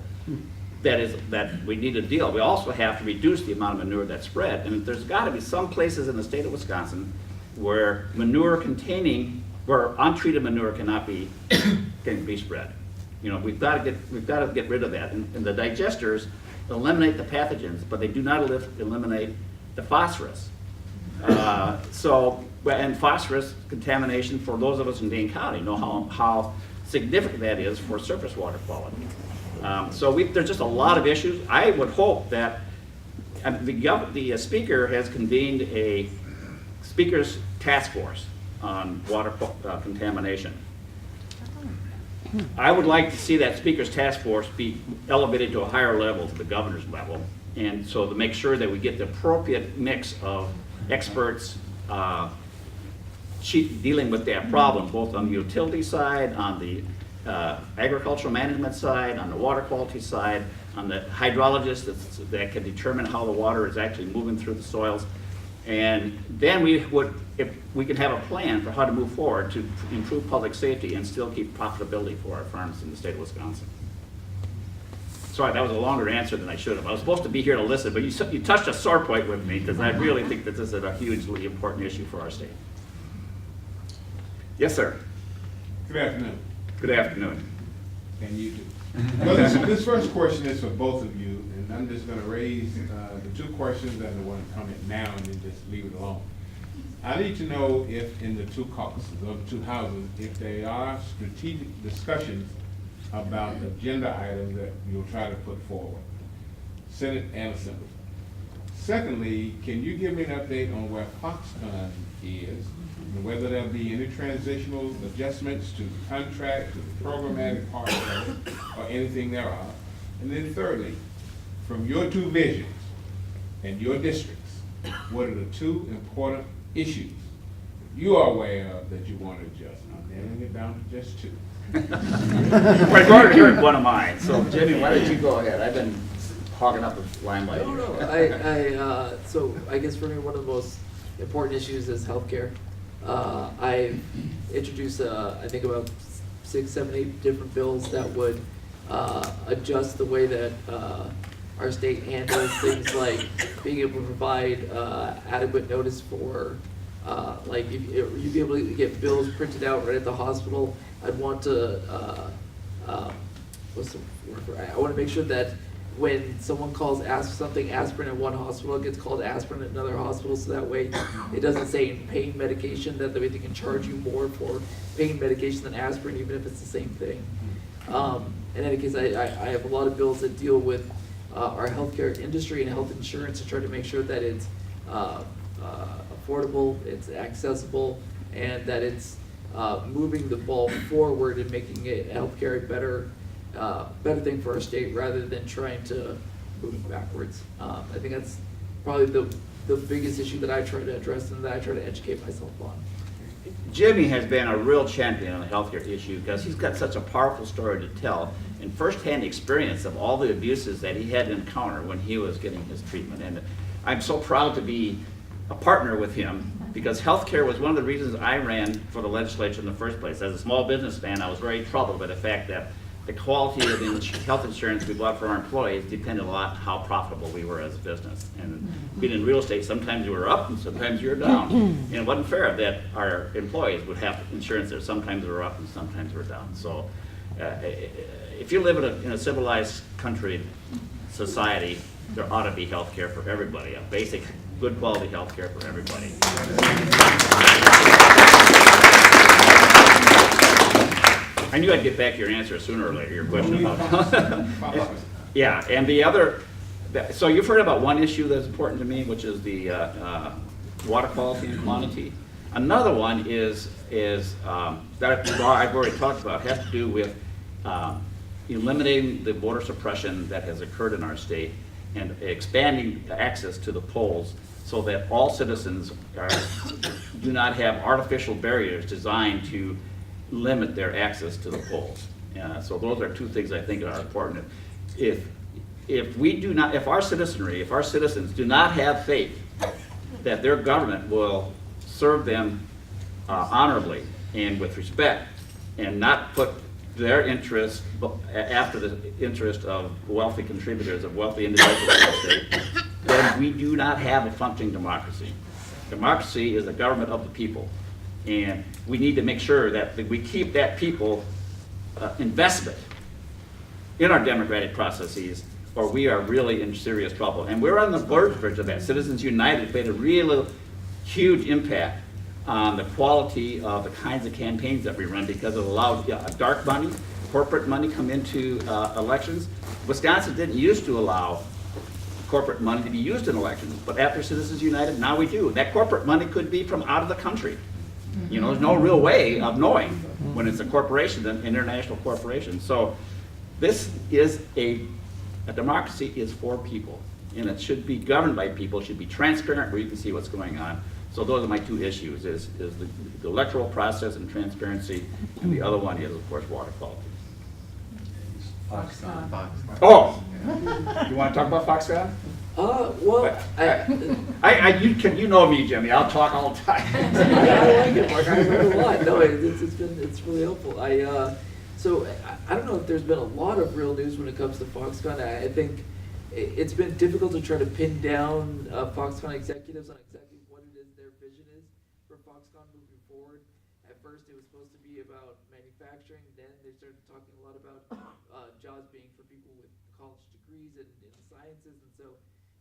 that we need to deal. We also have to reduce the amount of manure that's spread. And there's got to be some places in the state of Wisconsin where where untreated manure can be spread. You know, we've got to get rid of that. And the digesters eliminate the pathogens, but they do not eliminate the phosphorus. And phosphorus contamination, for those of us in Dane County, know how significant that is for surface water quality. There's just a lot of issues. I would hope that the speaker has convened a speaker's task force on water contamination. I would like to see that speaker's task force be elevated to a higher level, to the governor's level, and so to make sure that we get the appropriate mix of experts dealing with that problem, both on the utility side, on the agricultural management side, on the water quality side, on the hydrologists that can determine how the water is actually moving through the soils. And then if we can have a plan for how to move forward to improve public safety and still keep profitability for our farms in the state of Wisconsin. Sorry, that was a longer answer than I should have. I was supposed to be here to listen, but you touched a sore point with me, because I really think that this is a hugely important issue for our state. Yes, sir. Good afternoon. Good afternoon. And you too. Well, this first question is for both of you, and I'm just going to raise the two questions and the one comment now, and then just leave it alone. I need to know if in the two caucuses or the two houses, if there are strategic discussions about agenda items that you'll try to put forward, Senate and Assembly. Secondly, can you give me an update on where Foxconn is, and whether there'll be any transitional adjustments to the contract, to the programmatic part of it, or anything thereof? And then thirdly, from your two visions and your districts, what are the two important issues you are aware of that you want to adjust? I'm narrowing it down to just two. Well, you already heard one of mine, so Jimmy, why don't you go ahead? I've been hogging up the limelight. No. So I guess for me, one of the most important issues is healthcare. I've introduced, I think about 6, 7, 8 different bills that would adjust the way that our state handles things like being able to provide adequate notice for, like you'd be able to get bills printed out right at the hospital. I'd want to, what's the word for it? I want to make sure that when someone calls something aspirin at one hospital, it gets called aspirin at another hospital, so that way it doesn't say in pain medication, that way they can charge you more for pain medication than aspirin, even if it's the same thing. In any case, I have a lot of bills that deal with our healthcare industry and health insurance to try to make sure that it's affordable, it's accessible, and that it's moving the ball forward and making it healthcare better thing for our state rather than trying to move it backwards. I think that's probably the biggest issue that I try to address and that I try to educate myself on. Jimmy has been a real champion on the healthcare issue because he's got such a powerful story to tell and firsthand experience of all the abuses that he had to encounter when he was getting his treatment. And I'm so proud to be a partner with him because healthcare was one of the reasons I ran for the legislature in the first place. As a small businessman, I was very troubled by the fact that the quality of the health insurance we bought for our employees depended a lot on how profitable we were as a business. And being in real estate, sometimes you were up and sometimes you were down. And it wasn't fair that our employees would have insurance that sometimes were up and sometimes were down. So if you live in a civilized country, society, there ought to be health care for everybody, a basic, good quality health care for everybody. I knew I'd get back to your answer sooner or later, your question about yeah, and the other, so you've heard about one issue that's important to me, which is the water quality and quantity. Another one is that I've already talked about, has to do with eliminating the water suppression that has occurred in our state and expanding access to the polls so that all citizens do not have artificial barriers designed to limit their access to the polls. So those are two things I think are important. If if we do not, if our citizenry, if our citizens do not have faith that their government will serve them honorably and with respect, and not put their interest after the interest of wealthy contributors, of wealthy individuals in the state, then we do not have a functioning democracy. Democracy is the government of the people, and we need to make sure that we keep that people investment in our democratic processes, or we are really in serious trouble. And we're on the verge of that. Citizens United made a real huge impact on the quality of the kinds of campaigns that we run, because it allowed dark money, corporate money come into elections. Wisconsin didn't used to allow corporate money to be used in elections, but after Citizens United, now we do. That corporate money could be from out of the country. You know, there's no real way of knowing when it's a corporation, an international corporation. So this is a democracy is for people, and it should be governed by people, it should be transparent where you can see what's going on. So those are my two issues, is the electoral process and transparency, and the other one is, of course, water quality. Foxconn. Oh! You want to talk about Foxconn? Well, you know me, Jimmy, I'll talk all the time. I like it, Mark. I learned a lot. No, it's really helpful. So I don't know if there's been a lot of real news when it comes to Foxconn. I think it's been difficult to try to pin down Foxconn executives on exactly what it is their vision is for Foxconn moving forward. At first, it was supposed to be about manufacturing. Then they started talking a lot about jobs being for people with college degrees in the sciences, and so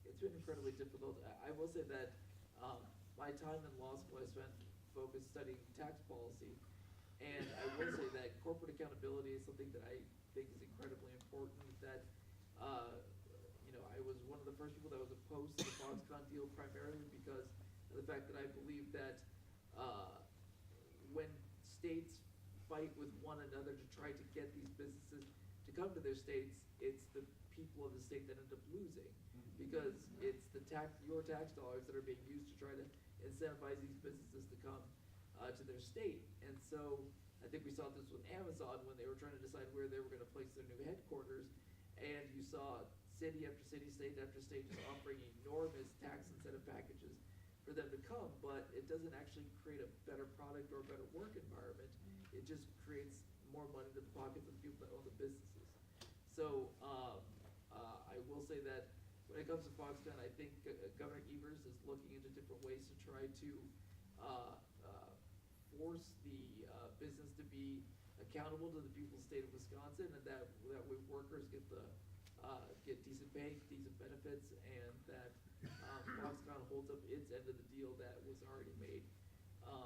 it's been incredibly difficult. I will say that my time in law school I spent focused studying tax policy, and I will say that corporate accountability is something that I think is incredibly important. That I was one of the first people that was opposed to the Foxconn deal, primarily because of the fact that I believe that when states fight with one another to try to get these businesses to come to their states, it's the people of the state that end up losing, because it's your tax dollars that are being used to try to incentivize these businesses to come to their state. And so I think we saw this with Amazon when they were trying to decide where they were going to place their new headquarters, and you saw city after city, state after state just offering enormous tax incentive packages for them to come, but it doesn't actually create a better product or a better work environment. It just creates more money to the pockets of the people that own the businesses. So I will say that when it comes to Foxconn, I think Governor Evers is looking into different ways to try to force the business to be accountable to the people of the state of Wisconsin, and that way workers get decent pay, decent benefits, and that Foxconn holds up its end of the deal that was already made. I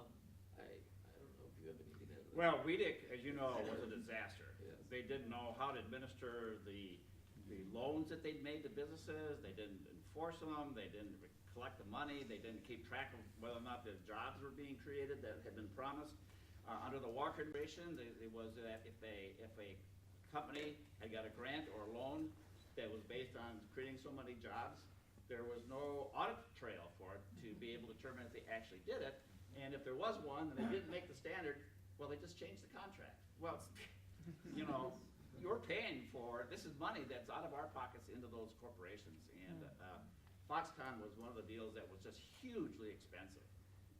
don't know if you have anything to add to that. Well, WEDIC, as you know, was a disaster. Yes. They didn't know how to administer the loans that they'd made to businesses. They didn't enforce them. They didn't collect the money. They didn't keep track of whether or not the jobs were being created that had been promised. Under the Walker administration, it was that if a company had got a grant or a loan that was based on creating so many jobs, there was no audit trail for it to be able to determine if they actually did it. And if there was one and they didn't make the standard, well, they just changed the contract. Well, you're paying for, this is money that's out of our pockets into those corporations. And Foxconn was one of the deals that was just hugely expensive.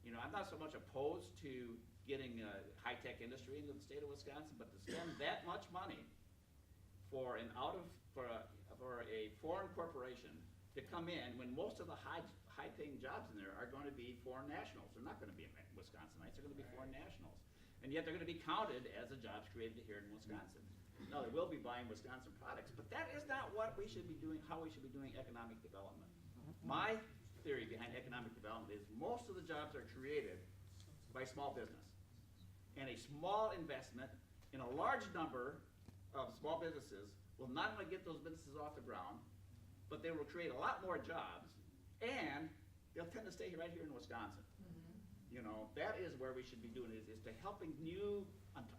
I'm not so much opposed to getting high-tech industry into the state of Wisconsin, but to spend that much money for a foreign corporation to come in when most of the high-paying jobs in there are going to be foreign nationals. They're not going to be Wisconsinites. They're going to be foreign nationals. And yet they're going to be counted as the jobs created here in Wisconsin. Now, they will be buying Wisconsin products, but that is not what we should be doing, how we should be doing economic development. My theory behind economic development is most of the jobs are created by small business. And a small investment in a large number of small businesses will not only get those businesses off the ground, but they will create a lot more jobs, and they'll tend to stay right here in Wisconsin. That is where we should be doing it, is to helping new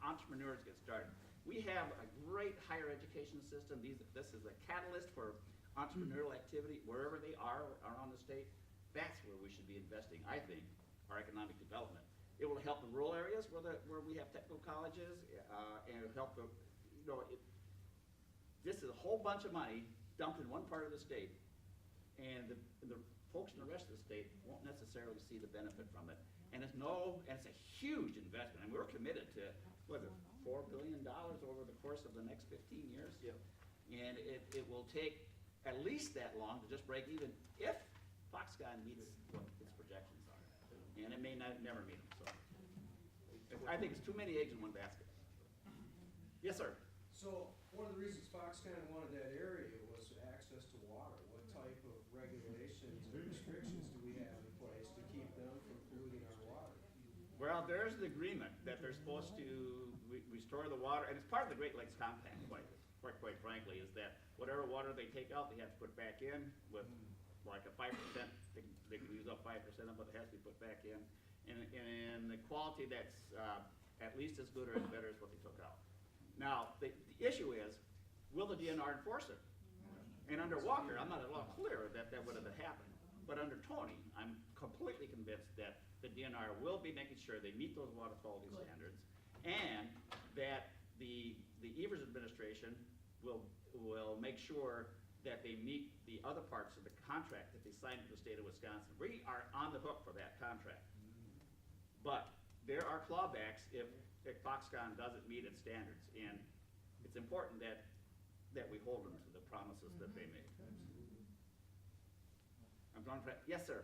entrepreneurs get started. We have a great higher education system. This is a catalyst for entrepreneurial activity wherever they are around the state. That's where we should be investing, I think, our economic development. It will help the rural areas where we have technical colleges, and it'll help this is a whole bunch of money dumped in one part of the state, and the folks in the rest of the state won't necessarily see the benefit from it. And it's a huge investment, and we're committed to, what is it, $4 billion over the course of the next 15 years? Yep. And it will take at least that long to just break even if Foxconn meets what its projections are. And it may never meet them, so. I think it's too many eggs in one basket. Yes, sir. So, one of the reasons Foxconn wanted that area was access to water. What type of regulations and restrictions do we have in place to keep them from polluting our water? Well, there's an agreement that they're supposed to restore the water, and it's part of the Great Lakes Compact, quite frankly, is that whatever water they take out, they have to put back in with like a 5%, they can use up 5% of it, it has to be put back in. And the quality that's at least as good or as better as what they took out. Now, the issue is, will the DNR enforce it? And under Walker, I'm not at all clear that that would have happened. But under Tony, I'm completely convinced that the DNR will be making sure they meet those water quality standards, and that the Evers administration will make sure that they meet the other parts of the contract that they signed with the state of Wisconsin. We are on the hook for that contract. But there are clawbacks if Foxconn doesn't meet its standards, and it's important that we hold them to the promises that they make. I'm done for that. Yes, sir.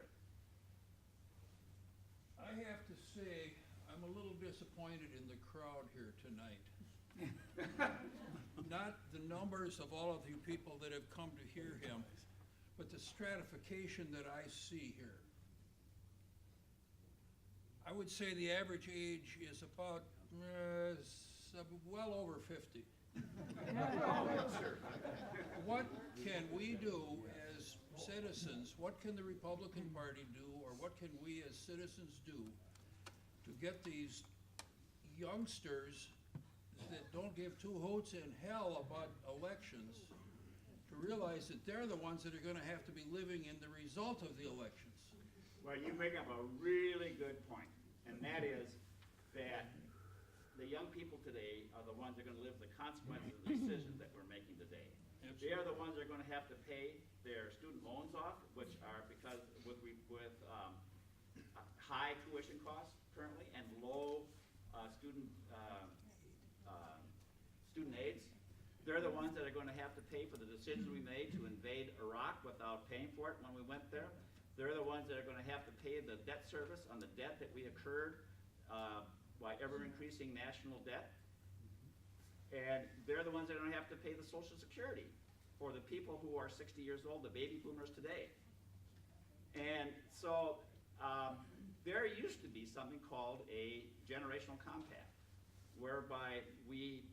I have to say, I'm a little disappointed in the crowd here tonight. Not the numbers of all of you people that have come to hear him, but the stratification that I see here. I would say the average age is about well over 50. What can we do as citizens, what can the Republican Party do, or what can we as citizens do to get these youngsters that don't give two hoots in hell about elections to realize that they're the ones that are going to have to be living in the result of the elections? Well, you bring up a really good point, and that is that the young people today are the ones that are going to live the consequences of the decisions that we're making today. Absolutely. They are the ones that are going to have to pay their student loans off, which are because with high tuition costs currently and low student aids. They're the ones that are going to have to pay for the decisions we made to invade Iraq without paying for it when we went there. They're the ones that are going to have to pay the debt service on the debt that we incurred by ever-increasing national debt. And they're the ones that are going to have to pay the Social Security for the people who are 60 years old, the baby boomers today. And so there used to be something called a generational compact, whereby we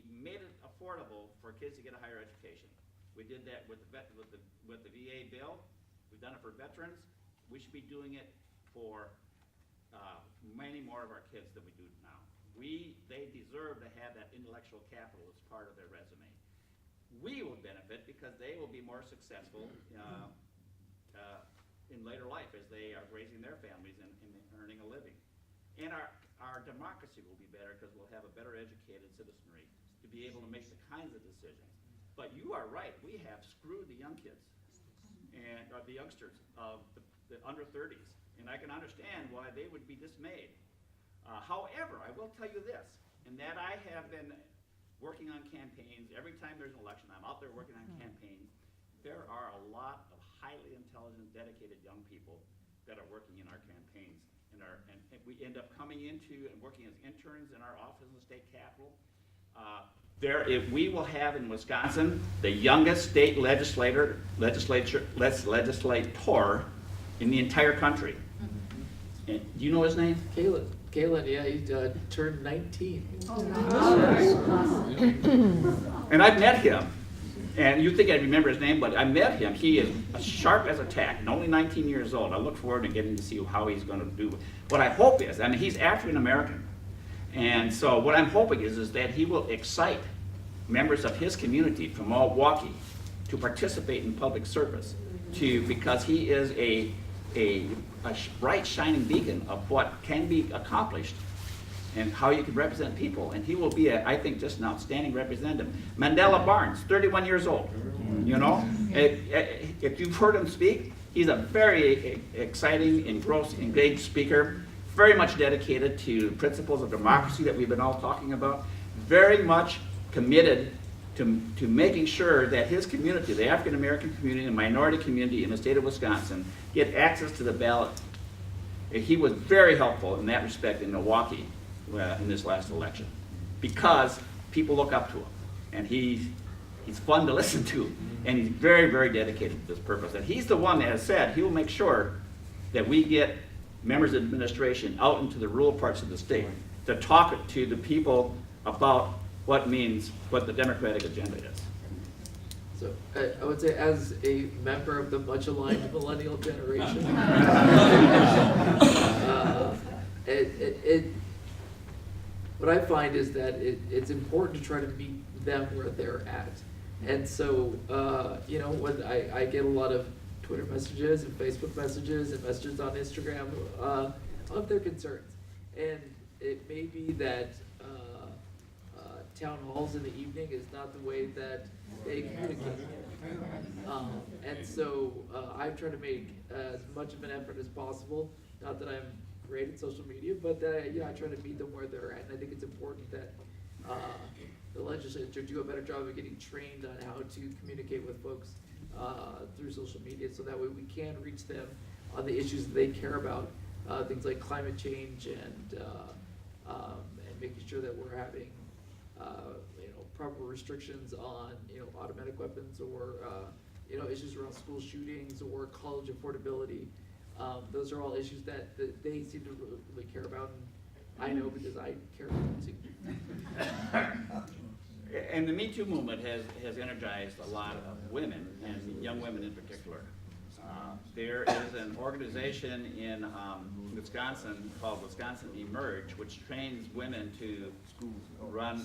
made it affordable for kids to get a higher education. We did that with the VA bill. We've done it for veterans. We should be doing it for many more of our kids than we do now. They deserve to have that intellectual capital as part of their resume. We will benefit because they will be more successful in later life as they are raising their families and earning a living. And our democracy will be better because we'll have a better educated citizenry to be able to make the kinds of decisions. But you are right, we have screwed the young kids and the youngsters of the under 30s. And I can understand why they would be dismayed. However, I will tell you this, in that I have been working on campaigns. Every time there's an election, I'm out there working on campaigns. There are a lot of highly intelligent, dedicated young people that are working in our campaigns. And we end up coming into and working as interns in our office in the state capitol. We will have in Wisconsin the youngest state legislator in the entire country. And do you know his name? Kalen, yeah, he turned 19. Oh, nice. And I've met him. And you think I'd remember his name, but I met him. He is as sharp as a tack and only 19 years old. I look forward to getting to see how he's going to do. What I hope is, he's African American. And so what I'm hoping is that he will excite members of his community from Milwaukee to participate in public service, because he is a bright shining beacon of what can be accomplished and how you can represent people. And he will be, I think, just an outstanding representative. Mandela Barnes, 31 years old. You know, if you've heard him speak, he's a very exciting, engaged speaker, very much dedicated to principles of democracy that we've been all talking about, very much committed to making sure that his community, the African American community and minority community in the state of Wisconsin, get access to the ballot. He was very helpful in that respect in Milwaukee in this last election, because people look up to him, and he's fun to listen to, and he's very, very dedicated to this purpose. And he's the one that has said he will make sure that we get members of administration out into the rural parts of the state to talk to the people about what the Democratic agenda is. So I would say, as a member of the much aligned millennial generation, what I find is that it's important to try to meet them where they're at. And so, when I get a lot of Twitter messages and Facebook messages and messages on Instagram of their concerns. And it may be that town halls in the evening is not the way that they communicate. And so I've tried to make as much of an effort as possible. Not that I'm great at social media, but that I try to meet them where they're at. And I think it's important that the legislature do a better job of getting trained on how to communicate with folks through social media, so that way we can reach them on the issues that they care about, things like climate change and making sure that we're having proper restrictions on automatic weapons, or issues around school shootings or college affordability. Those are all issues that they seem to really care about, and I know because I care about them too. And the Me Too movement has energized a lot of women, and young women in particular. There is an organization in Wisconsin called Wisconsin Emerge, which trains women to run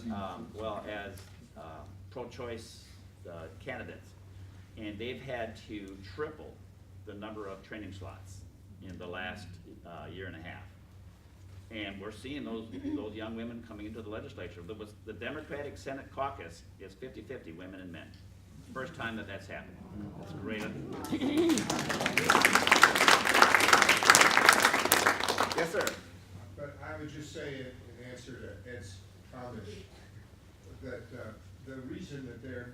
as pro-choice candidates. And they've had to triple the number of training slots in the last year and a half. And we're seeing those young women coming into the legislature. The Democratic Senate caucus is 50-50 women and men. First time that's happened. That's great. Yes, sir. But I would just say in answer to Ed's comment that the reason that the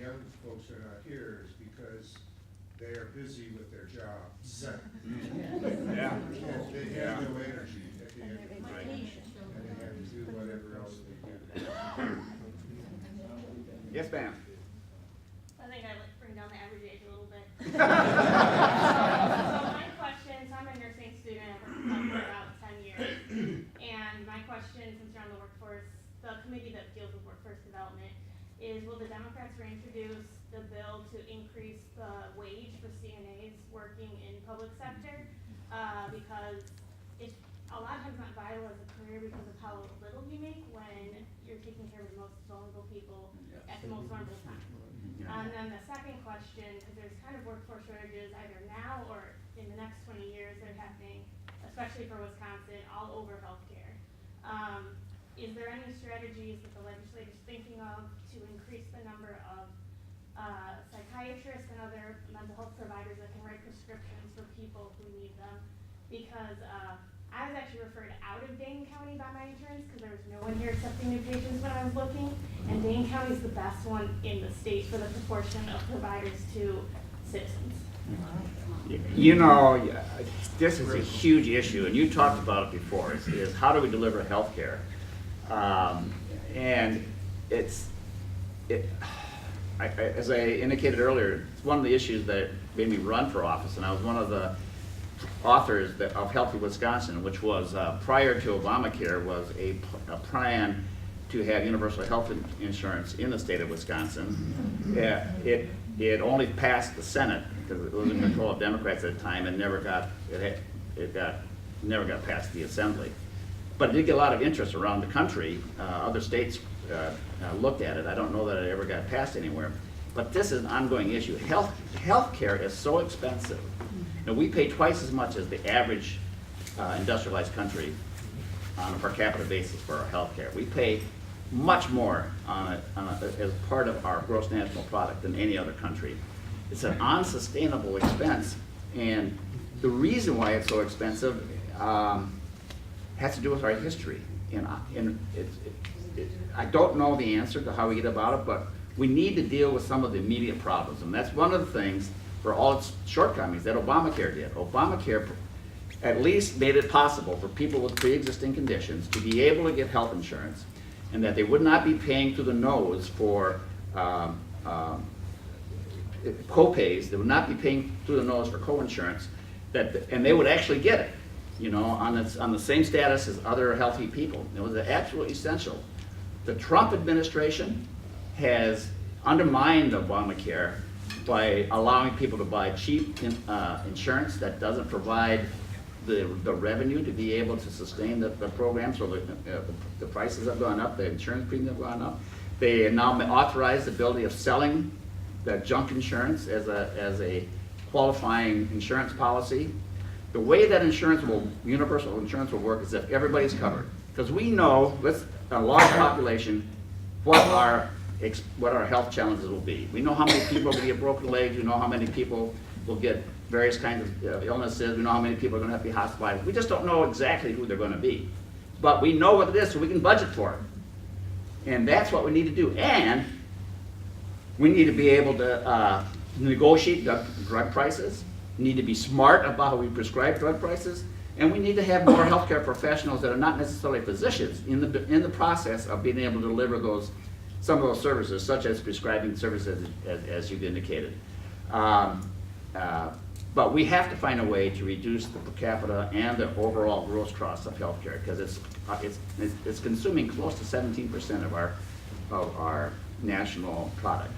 young folks are not here is because they are busy with their jobs. Yeah. And they have no energy at the end of the day, and they have to do whatever else they do. Yes, ma'am. I think I bring down the average age a little bit. So my question, so I'm a nursing student, I've worked for about 10 years. And my question, since you're on the workforce, the committee that deals with workforce development, is will the Democrats reintroduce the bill to increase the wage for CNAs working in public sector? Because it's a lot of times not vital as a career because of how little you make when you're taking care of the most vulnerable people at the most vulnerable time. And then the second question, because there's kind of workforce shortages either now or in the next 20 years, they're happening, especially for Wisconsin, all over healthcare. Is there any strategies that the legislature is thinking of to increase the number of psychiatrists and other mental health providers that can write prescriptions for people who need them? Because I was actually referred out of Dane County by my insurance because there was no one here accepting new patients when I was looking. And Dane County is the best one in the state for the proportion of providers to citizens. This is a huge issue, and you talked about it before, is how do we deliver health care? And as I indicated earlier, it's one of the issues that made me run for office, and I was one of the authors of Healthy Wisconsin, which was, prior to Obamacare, was a plan to have universal health insurance in the state of Wisconsin. It only passed the Senate because it was in control of Democrats at the time, and never got past the Assembly. But it did get a lot of interest around the country. Other states looked at it. I don't know that it ever got passed anywhere. But this is an ongoing issue. Health care is so expensive. We pay twice as much as the average industrialized country on a per capita basis for our healthcare. We pay much more as part of our gross national product than any other country. It's an unsustainable expense, and the reason why it's so expensive has to do with our history. And I don't know the answer to how we get about it, but we need to deal with some of the immediate problems, and that's one of the things, for all its shortcomings, that Obamacare did. Obamacare at least made it possible for people with pre-existing conditions to be able to get health insurance, and that they would not be paying through the nose for co-pays. They would not be paying through the nose for co-insurance, and they would actually get it, you know, on the same status as other healthy people. It was absolutely essential. The Trump administration has undermined Obamacare by allowing people to buy cheap insurance that doesn't provide the revenue to be able to sustain the program. So the prices have gone up, the insurance premium have gone up. They now authorize the ability of selling the junk insurance as a qualifying insurance policy. The way that universal insurance will work is if everybody's covered. Because we know, with a large population, what our health challenges will be. We know how many people will get broken legs, we know how many people will get various kinds of illnesses, we know how many people are going to have to be hospitalized. We just don't know exactly who they're going to be. But we know what it is, so we can budget for it. And that's what we need to do. And we need to be able to negotiate drug prices, we need to be smart about how we prescribe drug prices, and we need to have more healthcare professionals that are not necessarily physicians in the process of being able to deliver some of those services, such as prescribing services, as you've indicated. But we have to find a way to reduce the per capita and the overall gross cost of healthcare, because it's consuming close to 17% of our national product.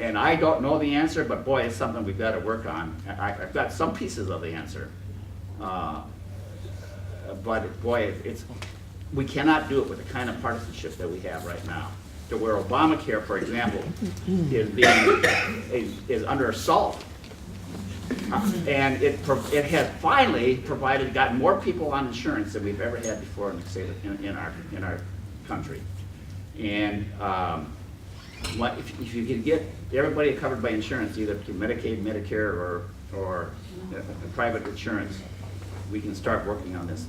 And I don't know the answer, but boy, it's something we've got to work on. I've got some pieces of the answer, but boy, we cannot do it with the kind of partisanship that we have right now. To where Obamacare, for example, is under assault, and it has finally gotten more people on insurance than we've ever had before in our country. And if you can get everybody covered by insurance, either through Medicaid, Medicare, or private insurance, we can start working on this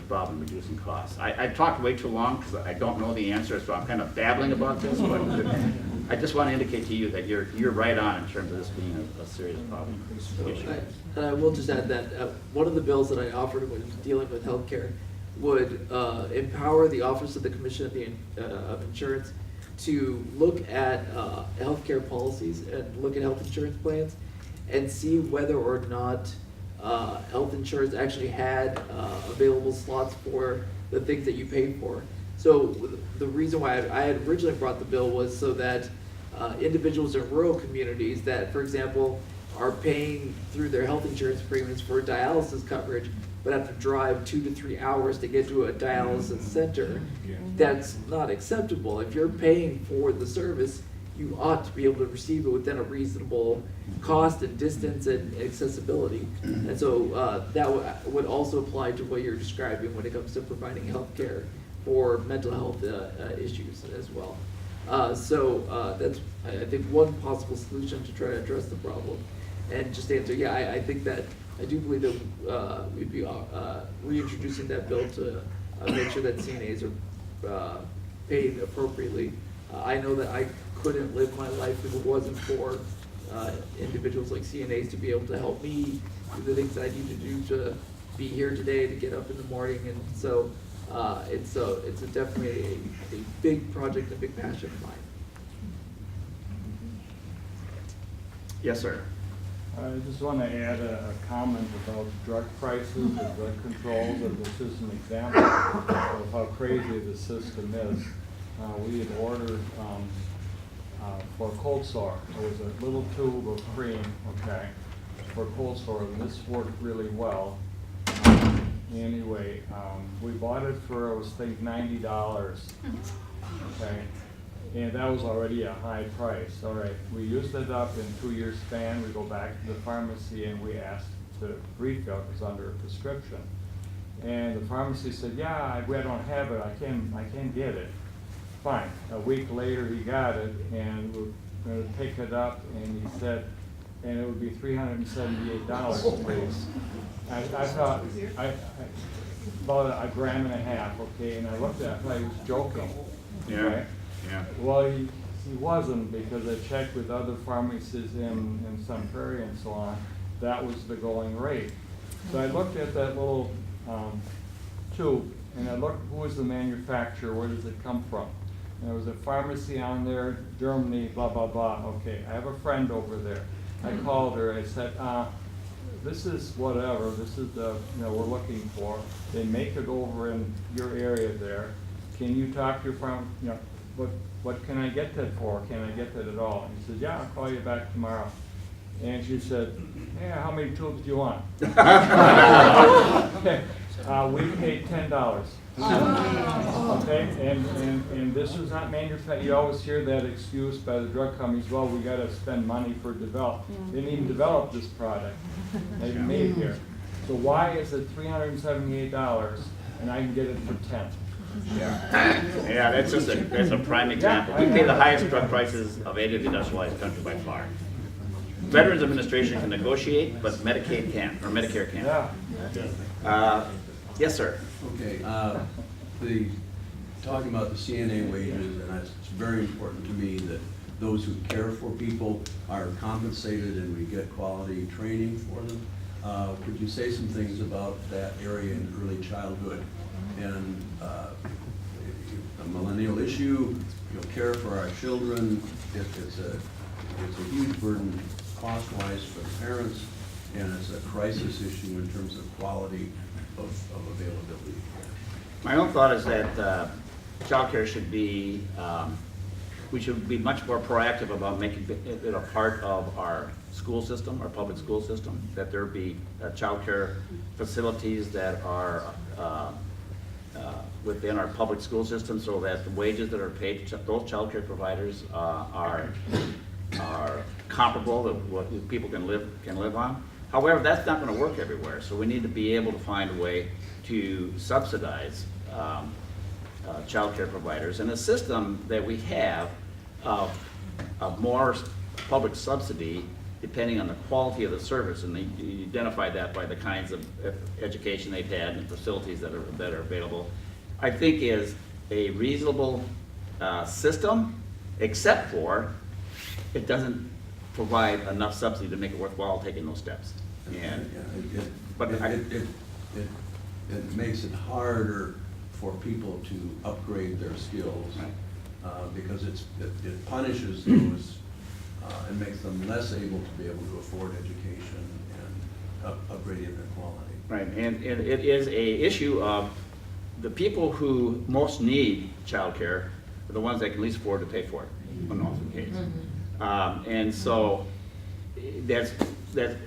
problem, reducing costs. I talked way too long because I don't know the answer, so I'm kind of babbling about this, but I just want to indicate to you that you're right on in terms of this being a serious problem issue. And I will just add that one of the bills that I offered when dealing with healthcare would empower the Office of the Commissioner of Insurance to look at healthcare policies and look at health insurance plans and see whether or not health insurance actually had available slots for the things that you paid for. So the reason why I had originally brought the bill was so that individuals in rural communities that, for example, are paying through their health insurance premiums for dialysis coverage, but have to drive 2 to 3 hours to get to a dialysis center, that's not acceptable. If you're paying for the service, you ought to be able to receive it within a reasonable cost and distance and accessibility. And so that would also apply to what you're describing when it comes to providing health care for mental health issues as well. So that's, I think, one possible solution to try to address the problem. And just to answer, yeah, I think that I do believe that we'd be reintroducing that bill to make sure that CNAs are paid appropriately. I know that I couldn't live my life if it wasn't for individuals like CNAs to be able to help me do the things that I need to do to be here today, to get up in the morning. And so it's definitely a big project, a big passion of mine. Yes, sir. I just want to add a comment about drug prices and drug controls, and this is an example of how crazy the system is. We had ordered for cold sore. There was a little tube of cream, okay, for cold sore, and this worked really well. Anyway, we bought it for, I was thinking, $90, okay, and that was already a high price. All right, we used it up in 2 years span. We go back to the pharmacy and we asked to refill, it was under a prescription. And the pharmacy said, yeah, I don't have it, I can't get it. Fine. A week later, he got it, and we're gonna pick it up, and he said, and it would be $378, please. I thought, about a gram and a half, okay, and I looked at it, I thought he was joking. Yeah, right? yeah. Well, he wasn't, because I checked with other pharmacies in Sun Prairie and so on, that was the going rate. So I looked at that little tube, and I looked, who was the manufacturer, where does it come from? And there was a pharmacy on there, Germany, blah, blah, blah. Okay, I have a friend over there. I called her, I said, this is whatever, this is the, we're looking for. They make it over in your area there. Can you talk to your farm, what can I get that for? Can I get that at all? And he said, yeah, I'll call you back tomorrow. And she said, yeah, how many tubes do you want? We paid $10. Okay, and this is not manufactured. You always hear that excuse by the drug companies, well, we gotta spend money for development. They didn't even develop this product. They made it here. So why is it $378 and I can get it for 10? Yeah, that's a prime example. We pay the highest drug prices of any of the industrialized country by far. Veterans Administration can negotiate, but Medicaid can't, or Medicare can't. Yes, sir. Okay, talking about the CNA wages, and it's very important to me that those who care for people are compensated and we get quality training for them. Could you say some things about that area in early childhood and a millennial issue, care for our children? It's a huge burden cost-wise for the parents, and it's a crisis issue in terms of quality of availability. My own thought is that childcare should be, we should be much more proactive about making it a part of our school system, our public school system, that there be childcare facilities that are within our public school system, so that the wages that are paid to those childcare providers are comparable to what people can live on. However, that's not going to work everywhere, so we need to be able to find a way to subsidize childcare providers. And a system that we have of more public subsidy depending on the quality of the service, and you identify that by the kinds of education they've had and facilities that are available, I think is a reasonable system, except for it doesn't provide enough subsidy to make it worthwhile taking those steps. And it makes it harder for people to upgrade their skills, because it punishes those and makes them less able to be able to afford education and upgrading their quality. Right, and it is a issue of the people who most need childcare are the ones that can least afford to pay for it, in often case. And so that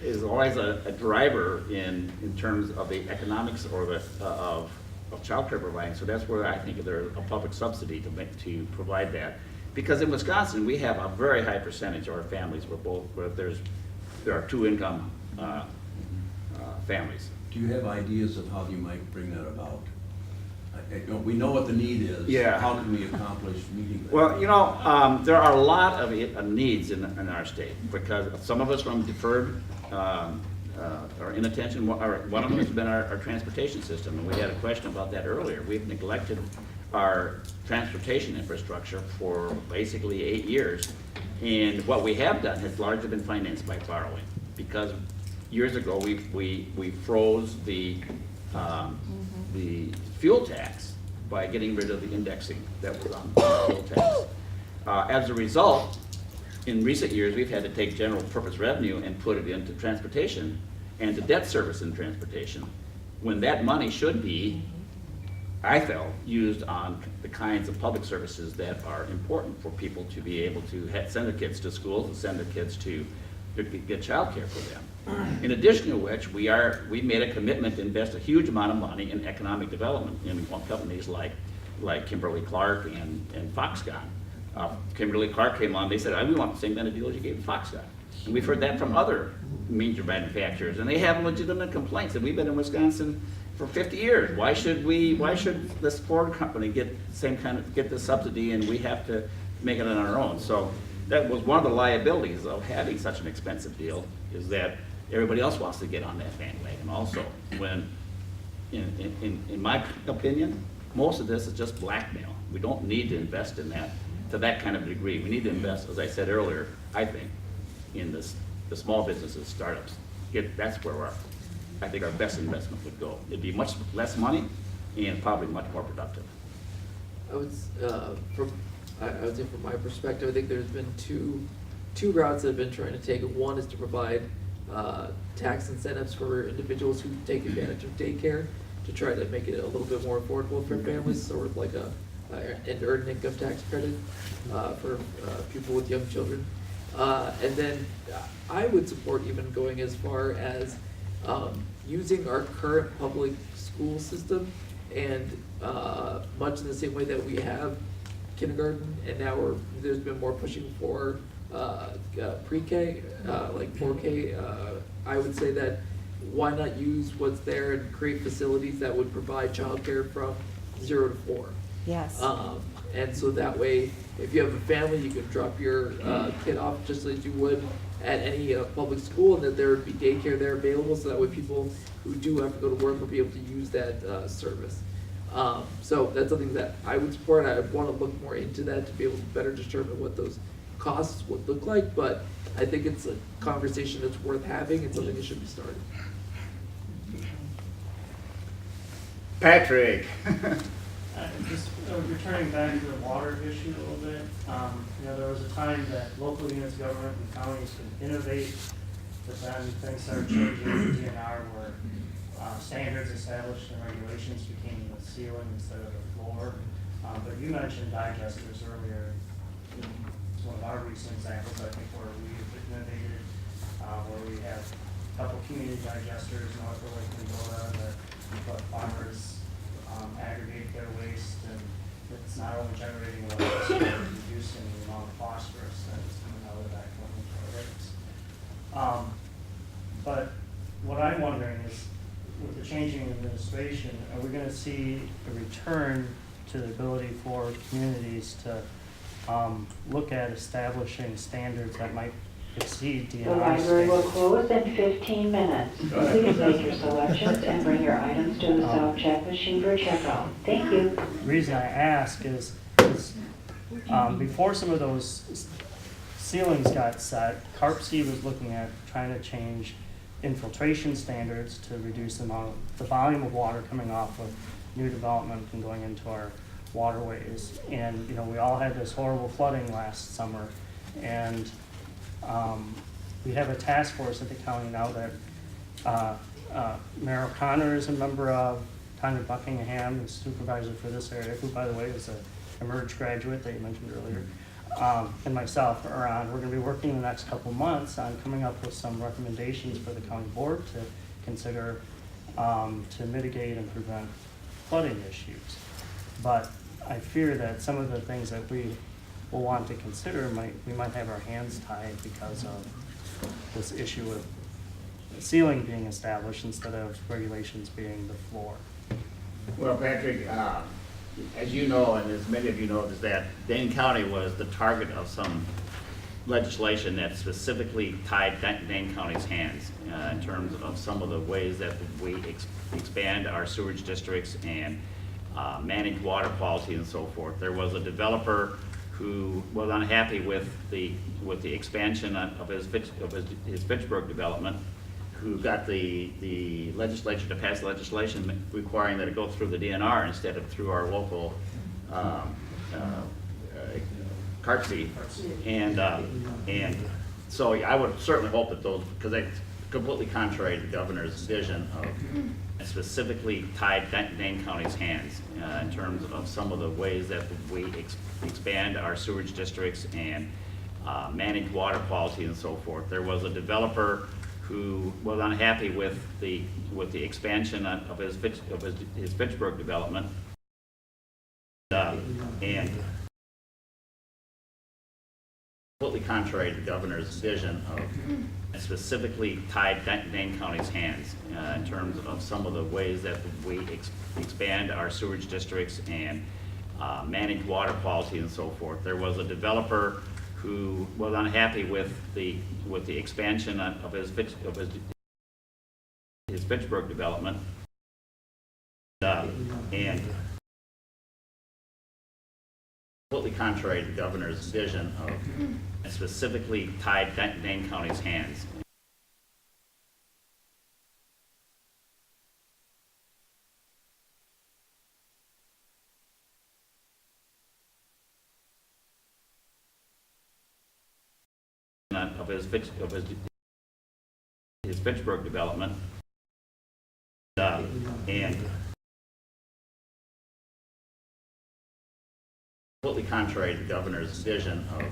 is always a driver in terms of the economics or the of childcare providing. So that's where I think there's a public subsidy to provide that. Because in Wisconsin, we have a very high percentage of our families where there are two-income families. Do you have ideas of how you might bring that about? We know what the need is. Yeah. How can we accomplish meeting that? Well, there are a lot of needs in our state, because some of us from deferred or inattention. One of them has been our transportation system, and we had a question about that earlier. We've neglected our transportation infrastructure for basically 8 years, and what we have done has largely been financed by borrowing, because years ago we froze the fuel tax by getting rid of the indexing that was on fuel tax. As a result, in recent years, we've had to take general purpose revenue and put it into transportation and to debt service in transportation, when that money should be, I felt, used on the kinds of public services that are important for people to be able to send their kids to school and send their kids to get childcare for them. In addition to which, we made a commitment to invest a huge amount of money in economic development in companies like Kimberly-Clark and Foxconn. Kimberly-Clark came on, they said, we want the same kind of deal as you gave Foxconn. And we've heard that from other major manufacturers, and they have legitimate complaints. And we've been in Wisconsin for 50 years. Why should this Ford company get the subsidy and we have to make it on our own? So that was one of the liabilities of having such an expensive deal, is that everybody else wants to get on that bandwagon also. When, in my opinion, most of this is just blackmail. We don't need to invest in that to that kind of a degree. We need to invest, as I said earlier, I think, in the small businesses, startups. That's where I think our best investment would go. It'd be much less money and probably much more productive. I would say from my perspective, I think there's been two routes that I've been trying to take. One is to provide tax incentives for individuals who take advantage of daycare to try to make it a little bit more affordable for families, sort of like an earned income tax credit for people with young children. And then I would support even going as far as using our current public school system, and much in the same way that we have kindergarten, and now there's been more pushing for pre-K, like 4K. I would say that why not use what's there and create facilities that would provide childcare from 0 to 4? Yes. And so that way, if you have a family, you can drop your kid off just like you would at any public school, and that there would be daycare there available, so that way people who do have to go to work will be able to use that service. So that's something that I would support. I want to look more into that to be able to better determine what those costs would look like, but I think it's a conversation that's worth having and something that should be started. Patrick. Just returning back to the water issue a little bit, there was a time that local units of government and counties could innovate, but then things started changing in the DNR where standards established and regulations became the ceiling instead of the floor. But you mentioned digesters earlier. It's one of our recent examples, I think, where we've innovated, where we have a couple community digesters north of Lake Mendota that let farmers aggregate their waste, and it's not only generating electricity, but reducing the amount of phosphorus that is coming out of that going into our lakes. But what I'm wondering is, with the changing administration, are we going to see a return to the ability for communities to look at establishing standards that might exceed DNR The library will standards? close in 15 minutes. Please make your selections and bring your items to the self-check machine for checkout. Thank you. The reason I ask is before some of those ceilings got set, CARPC was looking at trying to change infiltration standards to reduce the volume of water coming off of new development and going into our waterways. And we all had this horrible flooding last summer, and we have a task force at the county now that Mayor O'Connor is a member of, Tanya Buckingham is supervisor for this area, who, by the way, is a Merge graduate that you mentioned earlier, and myself are on. We're going to be working the next couple months on coming up with some recommendations for the county board to consider to mitigate and prevent flooding issues. But I fear that some of the things that we will want to consider, we might have our hands tied because of this issue of the ceiling being established instead of regulations being the floor. Well, Patrick, as you know, and as many of you know, is that Dane County was the target of some legislation that specifically tied Dane County's hands in terms of some of the ways that we expand our sewage districts and manage water quality and so forth. There was a developer who was unhappy with the expansion of his Fitchburg development, who got the legislature to pass legislation requiring that it go through the DNR instead of through our local CARPC. And so I would certainly hope that those, because it's completely contrary to the governor's vision of specifically tied Dane County's hands in terms of some of the ways that we expand our sewage districts and manage water quality and so forth. There was a developer who was unhappy with the expansion of his Fitchburg development, and completely contrary to the governor's vision of specifically tied Dane County's hands in terms of some of the ways that we expand our sewage districts and manage water quality and so forth. There was a developer who was unhappy with the expansion of his Fitchburg development, and completely contrary to the governor's vision of specifically tied Dane County's hands. Of his Fitchburg development, and completely contrary to the governor's vision of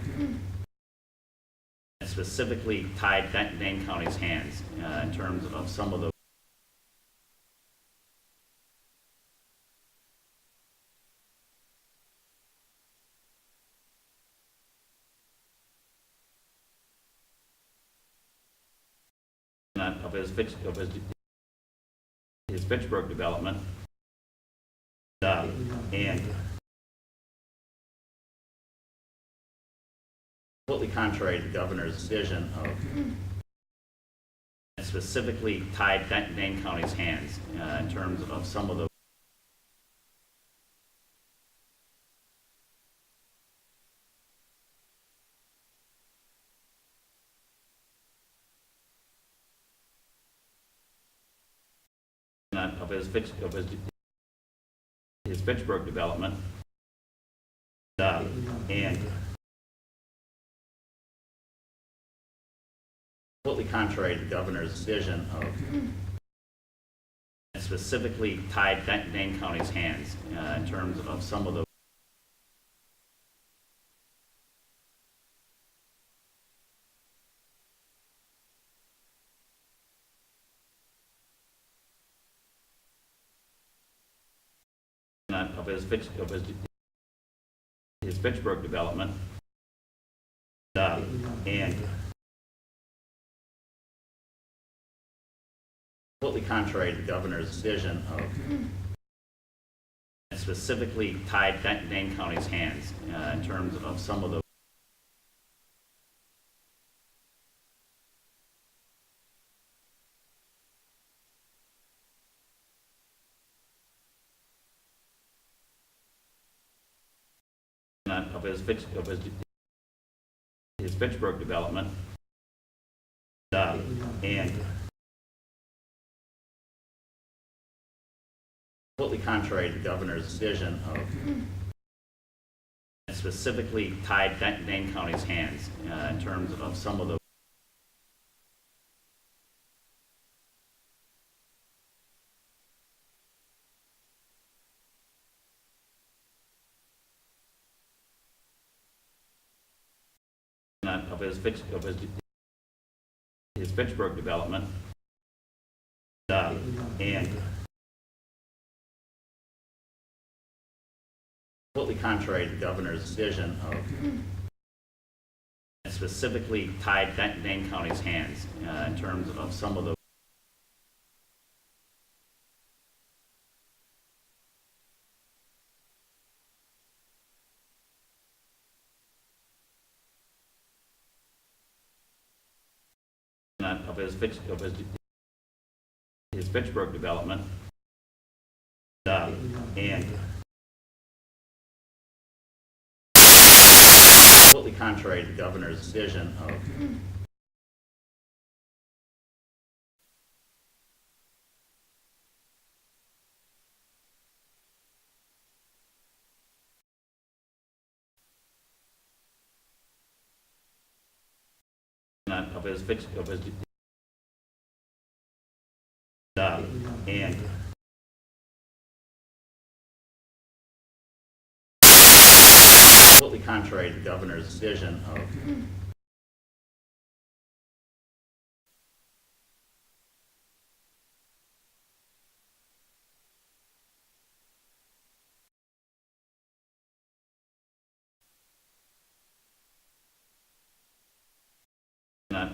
specifically tied Dane County's hands in terms of some of the of his Fitchburg development, and completely contrary to the governor's vision of specifically tied Dane County's hands in terms of some of the of his Fitchburg development, and completely contrary to the governor's vision of specifically tied Dane County's hands in terms of some of the of his Fitchburg development, and completely contrary to the governor's vision of specifically tied Dane County's hands in terms of some of the of his Fitchburg development, and completely contrary to the governor's vision of specifically tied Dane County's hands in terms of some of the of his Fitchburg development, and completely contrary to the governor's vision of specifically tied Dane County's hands in terms of some of the of his Fitchburg development, and completely contrary to the governor's vision of his and completely contrary to the governor's vision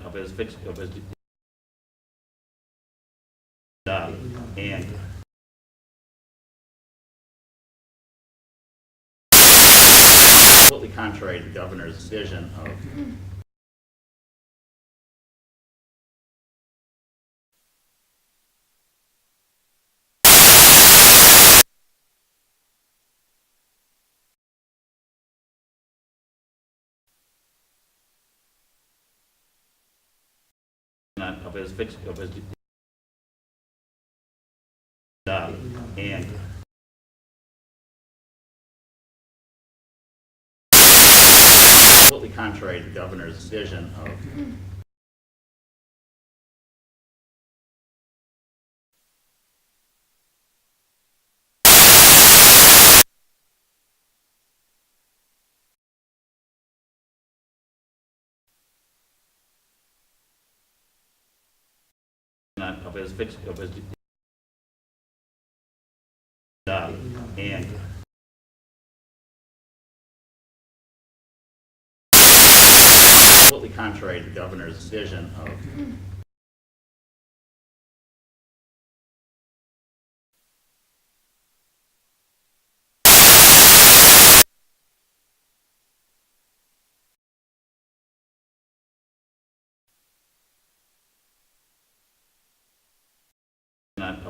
of his fix, of his, and completely contrary to the governor's vision of his fix, of his, and completely contrary to the governor's vision of his fix, of his, and completely contrary to the governor's vision of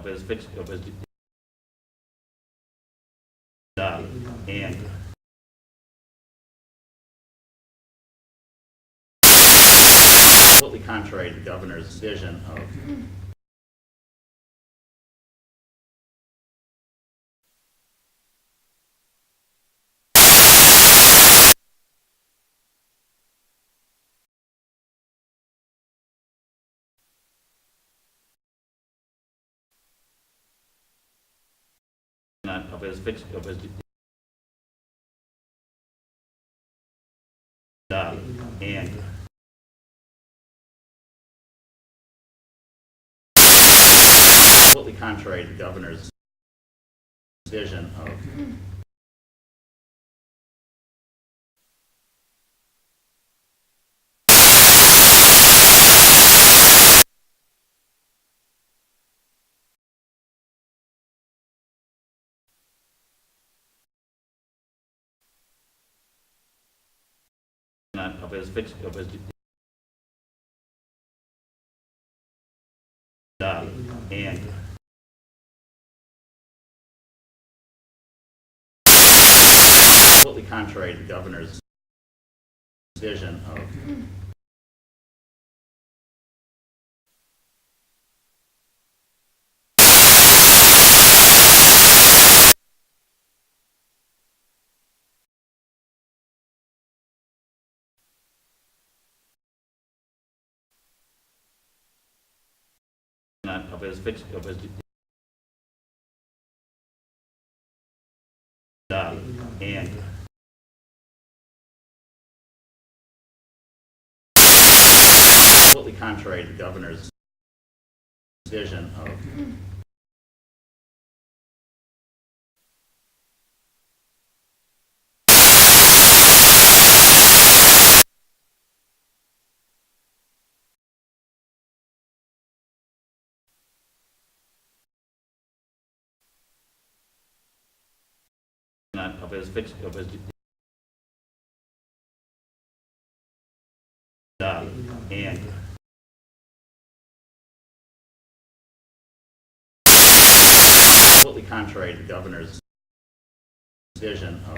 his fix, of his, and completely contrary to the governor's vision of his fix, of his, and completely contrary to the governor's vision of his fix, of his, and completely contrary to the governor's vision of his fix, of his, and completely contrary to the governor's vision of his fix, of his, and completely contrary to the governor's vision of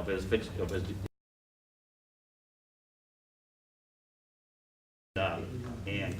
his fix, of his, and